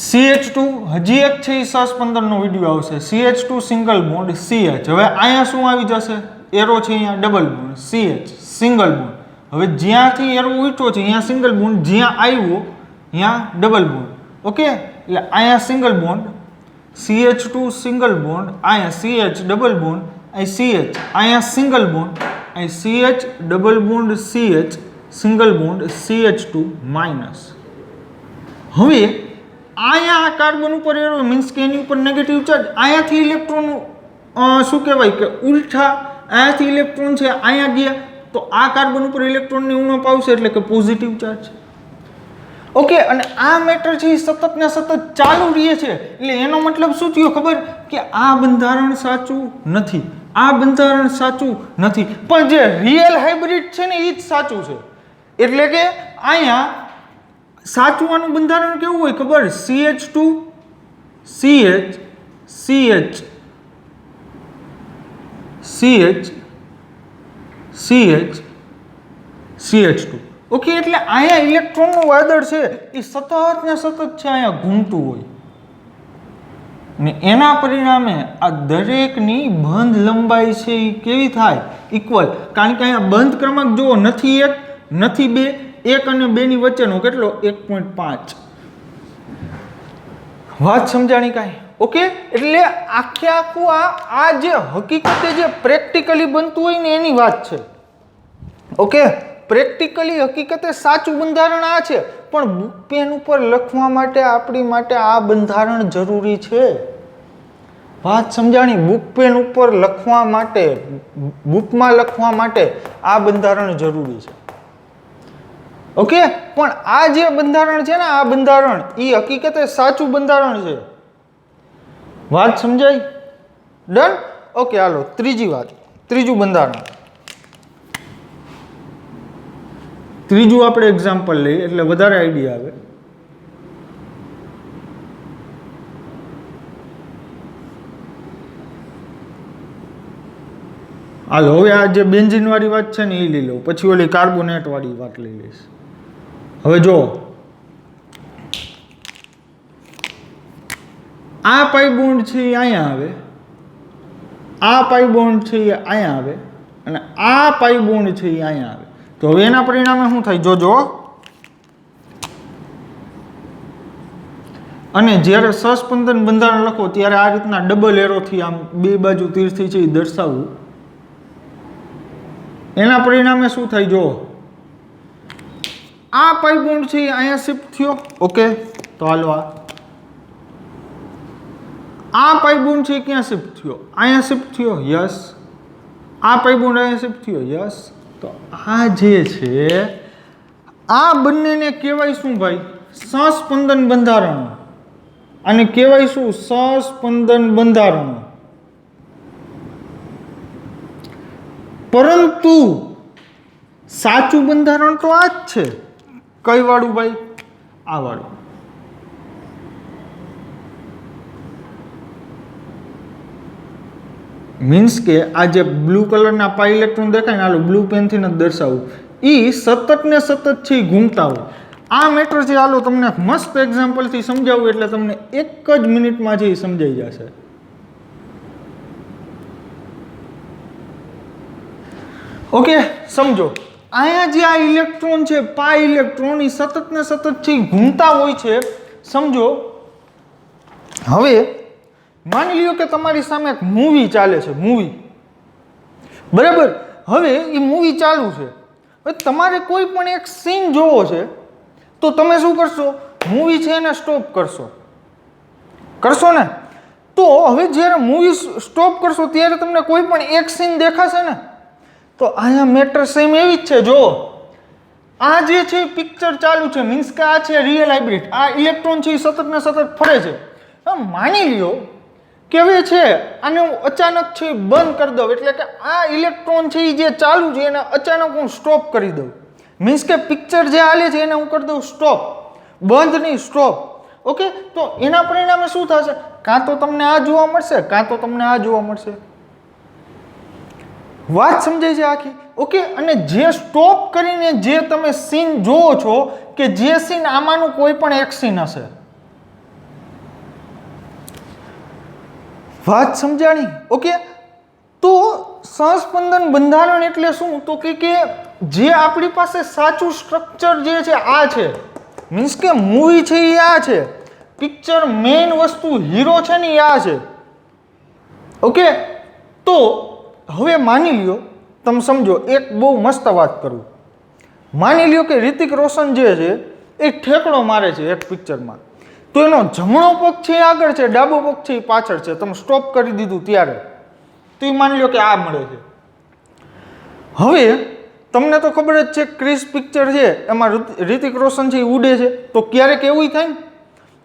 CH2 હજી એક છે એ સહસ્પંદનનો વિડીયો આવશે, CH2 સિંગલ બોન્ડ CH. હવે અહીંયા શું આવી જશે, એરો છે અહીંયા double bond CH single bond. હવે જ્યાંથી એરો ઉઠ્યો છે અહીંયા સિંગલ બોન્ડ, જ્યાં આવ્યો અહીંયા ડબલ બોન્ડ. ઓકે, એટલે અહીંયા single bond CH2 single bond, અહીંયા CH ડબલ બોન્ડ, અહીં CH, અહીંયા સિંગલ બોન્ડ, અહીં CH double bond CH single bond CH2 minus. હવે અહીંયા આ કાર્બન ઉપર એરો મીન્સ કે એની ઉપર નેગેટિવ ચાર્જ, અહીંયાથી ઇલેક્ટ્રોન શું કહેવાય કે ઉલટા, અહીંયાથી ઇલેક્ટ્રોન છે અહીંયા ગયા તો આ કાર્બન ઉપર ઇલેક્ટ્રોનની ઉણપ આવશે એટલે કે પોઝિટિવ ચાર્જ. ઓકે, અને આ મેટર છે એ સતત ને સતત ચાલુ રહે છે, એટલે એનો મતલબ શું થયો ખબર, કે આ બંધારણ સાચું નથી, આ બંધારણ સાચું નથી, પણ જે રિયલ હાઇબ્રિડ છે ને એ જ સાચું છે. એટલે કે અહીંયા સાચું આનું બંધારણ કેવું હોય ખબર, CH2 CH CH CH CH CH2. Okay, એટલે અહીંયા ઇલેક્ટ્રોનનું વાદળ છે એ સતત ને સતત છે અહીંયા ઘૂમતું હોય ને એના પરિણામે આ દરેકની બંધ લંબાઈ છે એ કેવી થાય, ઇક્વલ. કારણ કે અહીંયા બંધ ક્રમાંક જુઓ, નથી 1 નથી 2, 1 અને 2 ની વચ્ચેનો કેટલો 1.5. વાત સમજાણી કાંઈ? ઓકે, એટલે આખે આખું આ જે હકીકતે જે પ્રેક્ટિકલી બનતું હોય ને એની વાત છે. ઓકે, પ્રેક્ટિકલી હકીકતે સાચું બંધારણ આ છે, પણ બુક પેન ઉપર લખવા માટે આપણી માટે આ બંધારણ જરૂરી છે. વાત સમજાણી? બુક પેન ઉપર લખવા માટે, બુકમાં લખવા માટે આ બંધારણ જરૂરી છે. ઓકે, પણ આ જે બંધારણ છે ને, આ બંધારણ એ હકીકતે સાચું બંધારણ છે. વાત સમજાય? ડન? ઓકે, હાલો ત્રીજી વાત, ત્રીજું બંધારણ. ત્રીજું આપણે એક્ઝામ્પલ લઈએ એટલે વધારે આઈડિયા આવે. હાલો હવે આ જે બેન્ઝીન વાળી વાત છે ને એ લઈ લઉં, પછી ઓલી કાર્બોનેટ વાળી વાત લઈ લઈશ. હવે જો આ પાઈ બોન્ડ છે એ અહીંયા આવે, આ પાઈ બોન્ડ છે એ અહીંયા આવે અને આ પાઈ બોન્ડ છે એ અહીંયા આવે. તો હવે એના પરિણામે શું થાય જોજો. અને જ્યારે સહસ્પંદન બંધારણ લખો ત્યારે આ રીતના ડબલ એરોથી આમ બે બાજુ તીરથી છે એ દર્શાવવું. એના પરિણામે શું થાય જો, આ પાઈ બોન્ડ છે એ અહીંયા શિફ્ટ થયો. ઓકે, તો હાલો આ પાઈ બોન્ડ છે ક્યાં શિફ્ટ થયો, અહીંયા શિફ્ટ થયો. યસ, આ પાઈ બોન્ડ અહીંયા શિફ્ટ થયો. યસ, તો આ જે છે આ બંનેને કહેવાય શું ભાઈ, સહસ્પંદન બંધારણ. અને કહેવાય શું, સહસ્પંદન બંધારણ. પરંતુ સાચું બંધારણ તો આ જ છે. કઈ વાળું ભાઈ? આ વાળું. મીન્સ કે આ જે બ્લુ કલરના પાઈ ઇલેક્ટ્રોન દેખાય ને, આલું બ્લુ પેનથી નથી દર્શાવવું, એ સતત ને સતત છે ઘૂમતા હોય. આ મેટર છે, હાલો તમને મસ્ત એક્ઝામ્પલથી સમજાવું એટલે તમને એક જ મિનિટમાં જે સમજાઈ જશે. ઓકે, સમજો અહીંયા જે આ ઇલેક્ટ્રોન છે, પાઈ ઇલેક્ટ્રોન એ સતત ને સતત છે ઘૂમતા હોય છે. સમજો હવે માની લ્યો કે તમારી સામે એક મૂવી ચાલે છે, મૂવી, બરાબર. હવે એ મૂવી ચાલુ છે, હવે તમારે કોઈ પણ એક સીન જોવો છે, તો તમે શું કરશો? મૂવી છે એને સ્ટોપ કરશો ને? તો હવે જ્યારે મૂવી સ્ટોપ કરશો ત્યારે તમને કોઈ પણ એક સીન દેખાશે ને? તો અહીંયા મેટર સેમ એવી જ છે. જો આ જે છે પિક્ચર ચાલુ છે, મીન્સ કે આ છે રિયલ હાઇબ્રિડ, આ ઇલેક્ટ્રોન છે એ સતત ને સતત ફરે છે. માની લ્યો કે હવે છે આને હું અચાનક છે બંધ કરી દઉં, એટલે કે આ ઇલેક્ટ્રોન છે એ જે ચાલુ છે એને અચાનક હું સ્ટોપ કરી દઉં. મીન્સ કે પિક્ચર જે હાલે છે એને હું કરી દઉં સ્ટોપ, બંધ નહીં, સ્ટોપ. ઓકે, તો એના પરિણામે શું થશે? કાં તો તમને આ જોવા મળશે, કાં તો તમને આ જોવા મળશે. વાત સમજાય છે આખી? ઓકે, અને જે સ્ટોપ કરીને જે તમે સીન જોવો છો, કે જે સીન આમાંનું કોઈ પણ એક સીન હશે. વાત સમજાણી? ઓકે, તો સહસ્પંદન બંધારણ એટલે શું? તો કે જે આપણી પાસે સાચું સ્ટ્રક્ચર જે છે આ છે, મીન્સ કે મૂવી છે એ આ છે, પિક્ચર મેઇન વસ્તુ હીરો છે ને એ આ છે. ઓકે, તો હવે માની લ્યો, તમે સમજો, એક બહુ મસ્ત વાત કરું. માની લ્યો કે રિતિક રોશન જે છે એ ઠેકડો મારે છે એક પિક્ચરમાં, તો એનો જમણો પગ છે એ આગળ છે, ડાબો પગ છે એ પાછળ છે. તમે સ્ટોપ કરી દીધું ત્યારે તો એ માની લ્યો કે આ મળે છે. હવે તમને તો ખબર જ છે ક્રિશ પિક્ચર છે એમાં રિતિક રોશન છે એ ઉડે છે, તો ક્યારેક એવું થાય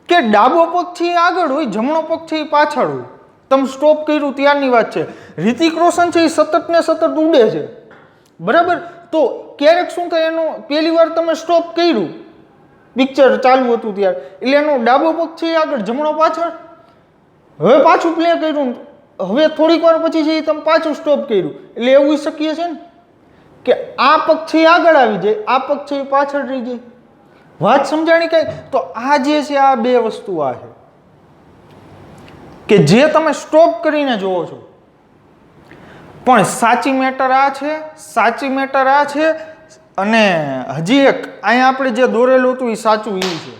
કે ડાબો પગ છે એ આગળ હોય, જમણો પગ છે એ પાછળ હોય. તમે સ્ટોપ કર્યું ત્યારની વાત છે. રિતિક રોશન છે એ સતત ને સતત ઉડે છે, બરાબર. તો ક્યારેક શું થાય, એનો પહેલી વાર તમે સ્ટોપ કર્યું, પિક્ચર ચાલુ હતું ત્યારે, એટલે એનો ડાબો પગ છે એ આગળ, જમણો પાછળ. હવે પાછું પ્લે કર્યું, હવે થોડીક વાર પછી છે એ તમે પાછું સ્ટોપ કર્યું, એટલે એવું શક્ય છે ને કે આ પગ છે એ આગળ આવી જાય, આ પગ છે એ પાછળ રહી જાય. વાત સમજાણી કઈ? તો આ જે છે આ બે વસ્તુ આ છે કે જે તમે સ્ટોપ કરીને જોવો છો. પણ સાચી મેટર આ છે, સાચી મેટર આ છે. અને હજી એક અહીંયા આપણે જે દોરેલું હતું એ સાચું એવું છે.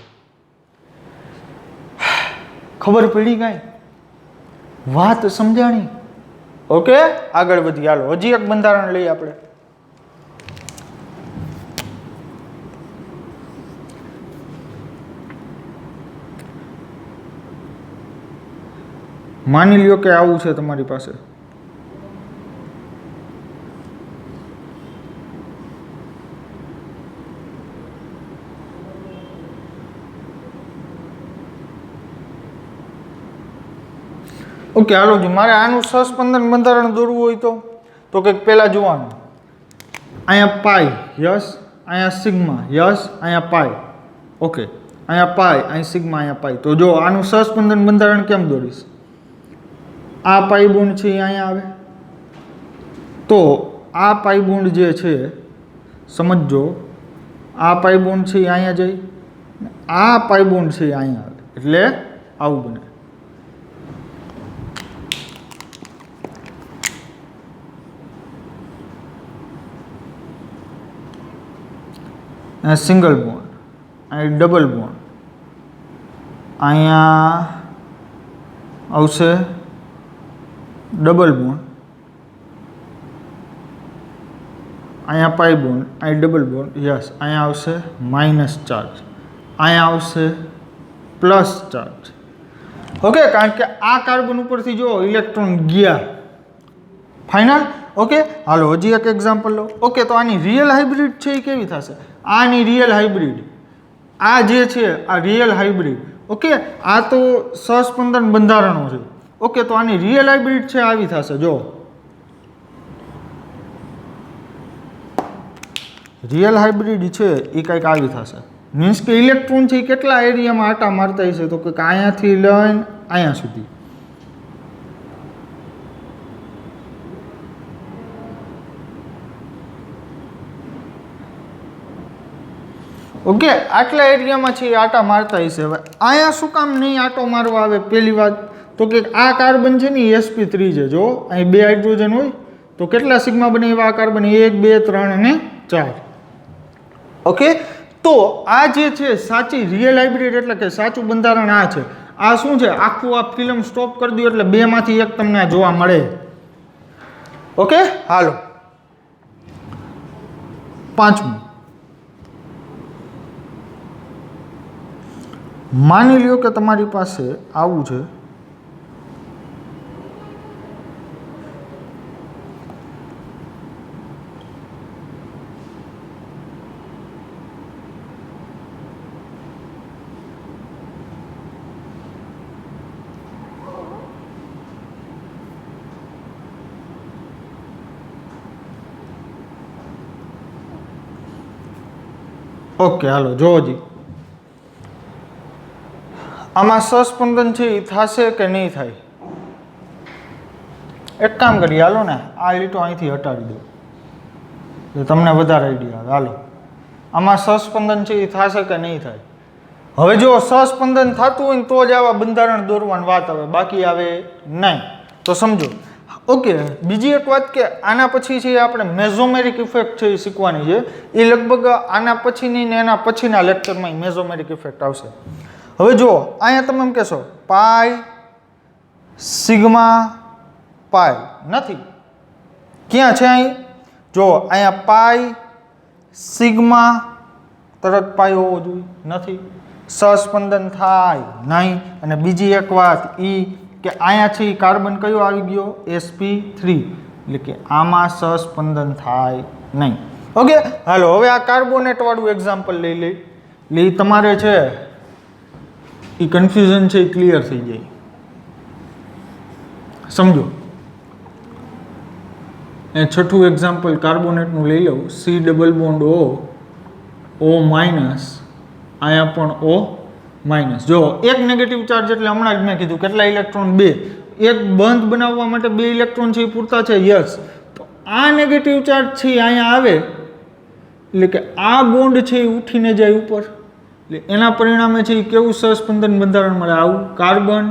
ખબર પડી કાંઈ? વાત સમજાણી? ઓકે, આગળ વધી. હાલો હજી એક બંધારણ લઈએ આપણે. માની લ્યો કે આવું છે તમારી પાસે. ઓકે, હાલો જી, મારે આનું સહસ્પંદન બંધારણ દોરવું હોય તો કંઈક પહેલા જોવાનું. અહીંયા પાઈ, યસ, અહીંયા સિગ્મા, યસ, અહીંયા પાઈ. ઓકે, અહીંયા પાઈ, અહીં સિગ્મા, અહીંયા પાઈ. તો જો આનું સહસ્પંદન બંધારણ કેમ દોરીશ? આ પાઈ બોન્ડ છે એ અહીંયા આવે, તો આ પાઈ બોન્ડ જે છે સમજો, આ પાઈ બોન્ડ છે એ અહીંયા જાય, આ પાઈ બોન્ડ છે એ અહીંયા આવે, એટલે આવું બને. અહીંયા સિંગલ બોન્ડ, અહીં ડબલ બોન્ડ, અહીંયા આવશે ડબલ બોન્ડ, અહીંયા પાઈ બોન્ડ, અહીં ડબલ બોન્ડ, યસ, અહીંયા આવશે માઇનસ ચાર્જ, અહીંયા આવશે પ્લસ ચાર્જ. ઓકે, કારણ કે આ કાર્બન ઉપરથી જો ઇલેક્ટ્રોન ગયા, ફાઇનલ. ઓકે, હાલો હજી એક એક્ઝામ્પલ લો. ઓકે, તો આની રિયલ હાઇબ્રિડ છે એ કેવી થશે? આની રિયલ હાઇબ્રિડ, આ જે છે આ રિયલ હાઇબ્રિડ. ઓકે, આ તો સહસ્પંદન બંધારણો છે. ઓકે, તો આની રિયલ હાઇબ્રિડ છે આવી થશે. જો રિયલ હાઇબ્રિડ છે એ કંઈક આવી થશે. મીન્સ કે ઇલેક્ટ્રોન છે એ કેટલા એરિયામાં આટા મારતા હશે? તો કંઈક અહીંયાથી લઈને અહીંયા સુધી. ઓકે, આટલા એરિયામાં છે આટા મારતા હશે. હવે અહીંયા શું કામ નહીં આટો મારવા આવે? પહેલી વાત તો કે આ કાર્બન છે ને sp3 છે. જો અહીં 2 હાઇડ્રોજન હોય તો કેટલા સિગ્મા બને એવા આ કાર્બન? 1 2 3 અને 4. ઓકે, તો આ જે છે સાચી રિયલ હાઇબ્રિડ એટલે કે સાચું બંધારણ આ છે. આ શું છે? આખું આ ફિલ્મ સ્ટોપ કરી દો એટલે 2 માંથી 1 તમને જોવા મળે. ઓકે, હાલો પાંચમું. માની લ્યો કે તમારી પાસે આવું છે. ઓકે, હાલો જોવો જી. આમાં સસ્પંદન છે એ થશે કે નહીં થાય? એક કામ કરીએ, હાલો ને આ લીટો અહીંથી હટાવી દો એટલે તમને વધારે આઈડિયા આવે. હાલો, આમાં સસ્પંદન છે એ થશે કે નહીં થાય? હવે જો સસ્પંદન થતું હોય ને તો જ આવા બંધારણ દોરવાની વાત આવે, બાકી આવે નહીં. તો સમજો. ઓકે, બીજી એક વાત કે આના પછી છે આપણે મેઝોમેરિક ઇફેક્ટ છે એ શીખવાની છે. એ લગભગ આના પછીની ને એના પછીના લેક્ચરમાં મેઝોમેરિક ઇફેક્ટ આવશે. હવે જો અહીંયા તમે એમ કહેશો પાઈ સિગ્મા પાઈ નથી. ક્યાં છે અહીં? જો અહીંયા પાઈ સિગ્મા તરત પાઈ હોવો જોઈએ, નથી. સસ્પંદન થાય નહીં. અને બીજી એક વાત ઈ કે અહીંયા છે કાર્બન કયો આવી ગયો? sp3 એટલે કે આમાં સસ્પંદન થાય નહીં. ઓકે, હાલો હવે આ કાર્બોનેટ વાળું એક્ઝામ્પલ લઈ લઈ. એટલે તમારે છે એ કન્ફ્યુઝન છે એ ક્લિયર થઈ જાય. સમજો, એ છઠ્ઠું એક્ઝામ્પલ કાર્બોનેટનું લઈ લઉં. C double bond O minus, અહીંયા પણ O માઇનસ. જો એક નેગેટિવ ચાર્જ એટલે હમણાં જ મેં કીધું કેટલા ઇલેક્ટ્રોન? 2. એક બંધ બનાવવા માટે 2 ઇલેક્ટ્રોન છે એ પૂરતા છે? યસ. તો આ નેગેટિવ ચાર્જ છે અહીંયા આવે એટલે કે આ બોન્ડ છે એ ઉઠીને જાય ઉપર, એટલે એના પરિણામે છે એ કેવું સહસ્પંદન બંધારણ મળે? આવું. કાર્બન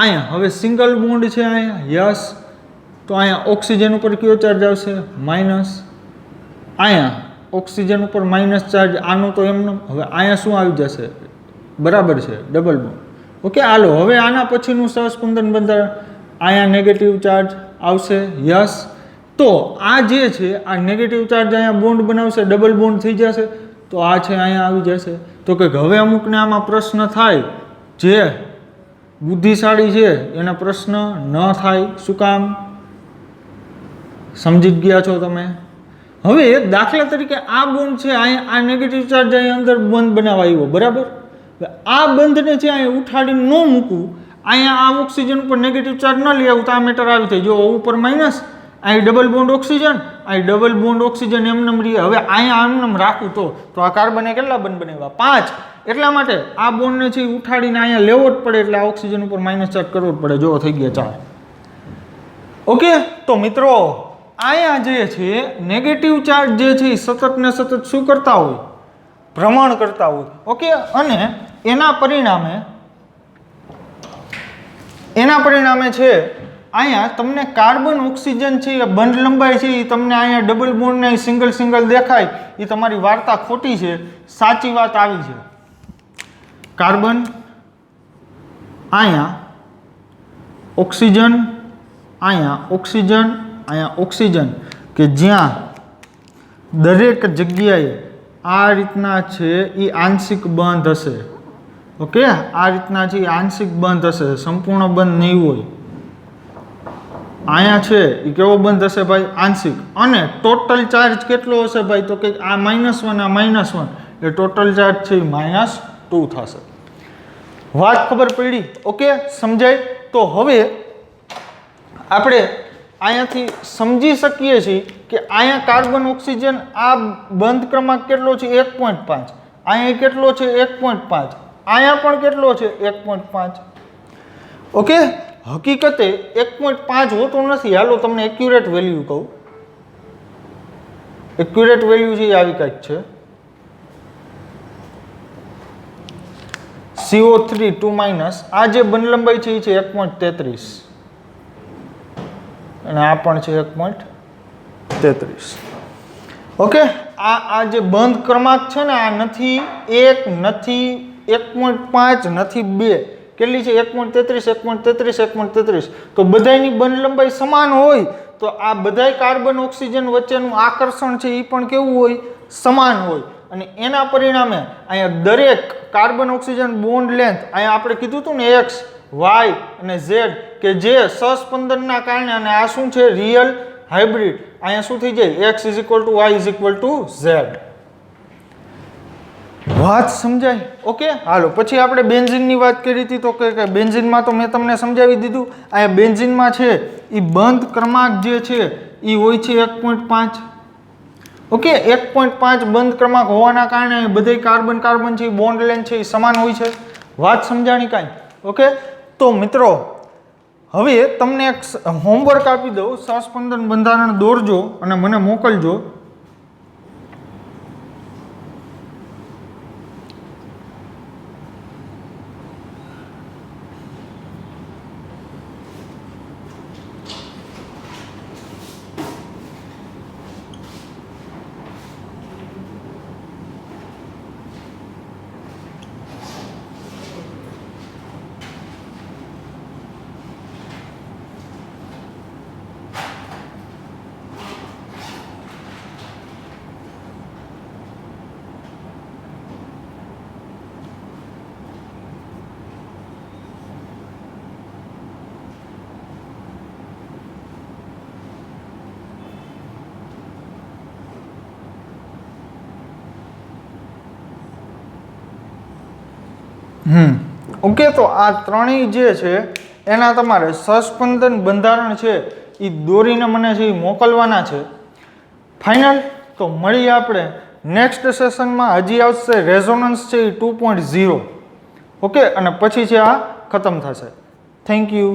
અહીંયા હવે સિંગલ બોન્ડ છે અહીંયા, યસ. તો અહીંયા ઓક્સિજન ઉપર કયો ચાર્જ આવશે? માઇનસ. અહીંયા ઓક્સિજન ઉપર માઇનસ ચાર્જ, આનો તો એમનો. હવે અહીંયા શું આવી જશે? બરાબર છે, ડબલ બોન્ડ. ઓકે, હાલો હવે આના પછીનું સહસ્પંદન બંધારણ. અહીંયા નેગેટિવ ચાર્જ આવશે, યસ. તો આ જે છે આ નેગેટિવ ચાર્જ અહીંયા બોન્ડ બનાવશે, ડબલ બોન્ડ થઈ જશે. તો આ છે અહીંયા આવી જશે. તો કે હવે અમુકને આમાં પ્રશ્ન થાય, જે બુદ્ધિશાળી છે એને પ્રશ્ન ન થાય. શું કામ? સમજી જ ગયા છો તમે. હવે દાખલા તરીકે આ બોન્ડ છે અહીંયા, આ નેગેટિવ ચાર્જ અહીંયા અંદર બંધ બનાવવા આવ્યો, બરાબર. આ બંધને છે અહીંયા ઉઠાડીને ન મૂકવું, અહીંયા આ ઓક્સિજન ઉપર નેગેટિવ ચાર્જ ન લઈ આવું તો આ મેટર આવી થાય. જો ઉપર માઇનસ, અહીં ડબલ બોન્ડ ઓક્સિજન, અહીં ડબલ બોન્ડ ઓક્સિજન એમને રહીએ. હવે અહીંયા આમને રાખવું તો આ કાર્બને કેટલા બંધ બનાવ્યા? 5. એટલા માટે આ બોન્ડને છે ઉઠાડીને અહીંયા લેવો જ પડે, એટલે આ ઓક્સિજન ઉપર માઇનસ ચાર્જ કરવો જ પડે. જો થઈ ગયા 4. ઓકે, તો મિત્રો અહીંયા જે છે નેગેટિવ ચાર્જ જે છે એ સતત ને સતત શું કરતા હોય? ભ્રમણ કરતા હોય. ઓકે, અને એના પરિણામે છે અહીંયા તમને કાર્બન ઓક્સિજન છે એ બંધ લંબાઈ છે એ તમને અહીંયા ડબલ બોન્ડ ને સિંગલ દેખાય. એ તમારી વાર્તા ખોટી છે, સાચી વાત આવી છે. કાર્બન અહીંયા ઓક્સિજન, અહીંયા ઓક્સિજન, અહીંયા ઓક્સિજન, કે જ્યાં દરેક જગ્યાએ આ રીતના છે એ આંશિક બંધ હશે. ઓકે, આ રીતના છે એ આંશિક બંધ હશે, સંપૂર્ણ બંધ નહીં હોય. અહીંયા છે એ કેવો બંધ હશે ભાઈ? આંશિક. અને ટોટલ ચાર્જ કેટલો હશે ભાઈ? તો કે આ -1 આ -1 એટલે ટોટલ ચાર્જ છે એ -2 થશે. વાત ખબર પડી? ઓકે, સમજાય? તો હવે આપણે અહીંયાથી સમજી શકીએ છીએ કે અહીંયા કાર્બન ઓક્સિજન આ બંધ ક્રમાંક કેટલો છે? 1.5. અહીંયા કેટલો છે? 1.5. અહીંયા પણ કેટલો છે? 1.5. ઓકે, હકીકતે 1.5 હોતો નથી. હાલો તમને એક્યુરેટ વેલ્યુ કહું. એક્યુરેટ વેલ્યુ છે આવી કંઈક છે. CO3 2- આ જે બંધ લંબાઈ છે એ છે 1.33 અને આ પણ છે 1.33. ઓકે, આ જે બંધ ક્રમાંક છે ને આ નથી 1 નથી 1.5 નથી 2, કેટલી છે 1.33 1.33 1.33. તો બધાની બંધ લંબાઈ સમાન હોય તો આ બધાય કાર્બન ઓક્સિજન વચ્ચેનું આકર્ષણ છે એ પણ કેવું હોય, સમાન હોય. અને એના પરિણામે અહીંયા દરેક કાર્બન ઓક્સિજન બોન્ડ લેન્થ અહીંયા આપણે કીધું હતું ને x y અને z કે જે સહસ્પંદનના કારણે, અને આ શું છે રિયલ હાઇબ્રિડ, અહીંયા શું થઈ જાય x y z. વાત સમજાય? ઓકે, હાલો પછી આપણે બેન્ઝીનની વાત કરી હતી તો કે બેન્ઝીનમાં તો મેં તમને સમજાવી દીધું. અહીંયા બેન્ઝીનમાં છે એ બંધ ક્રમાંક જે છે એ હોય છે 1.5. ઓકે, 1.5 બંધ ક્રમાંક હોવાના કારણે બધી કાર્બન છે બોન્ડ લેન્થ છે એ સમાન હોય છે. વાત સમજાણી કાંઈ? ઓકે, તો મિત્રો હવે તમને એક હોમવર્ક આપી દઉં, સહસ્પંદન બંધારણ દોરજો અને મને મોકલજો. ઓકે, તો આ ત્રણેય જે છે એના તમારે સહસ્પંદન બંધારણ છે એ દોરીને મને છે એ મોકલવાના છે. ફાઇનલ. તો મળીએ આપણે નેક્સ્ટ સેશનમાં. હજી આવશે રેઝોનન્સ છે એ 2.0. ઓકે, અને પછી છે આ ખતમ થશે. Thank you.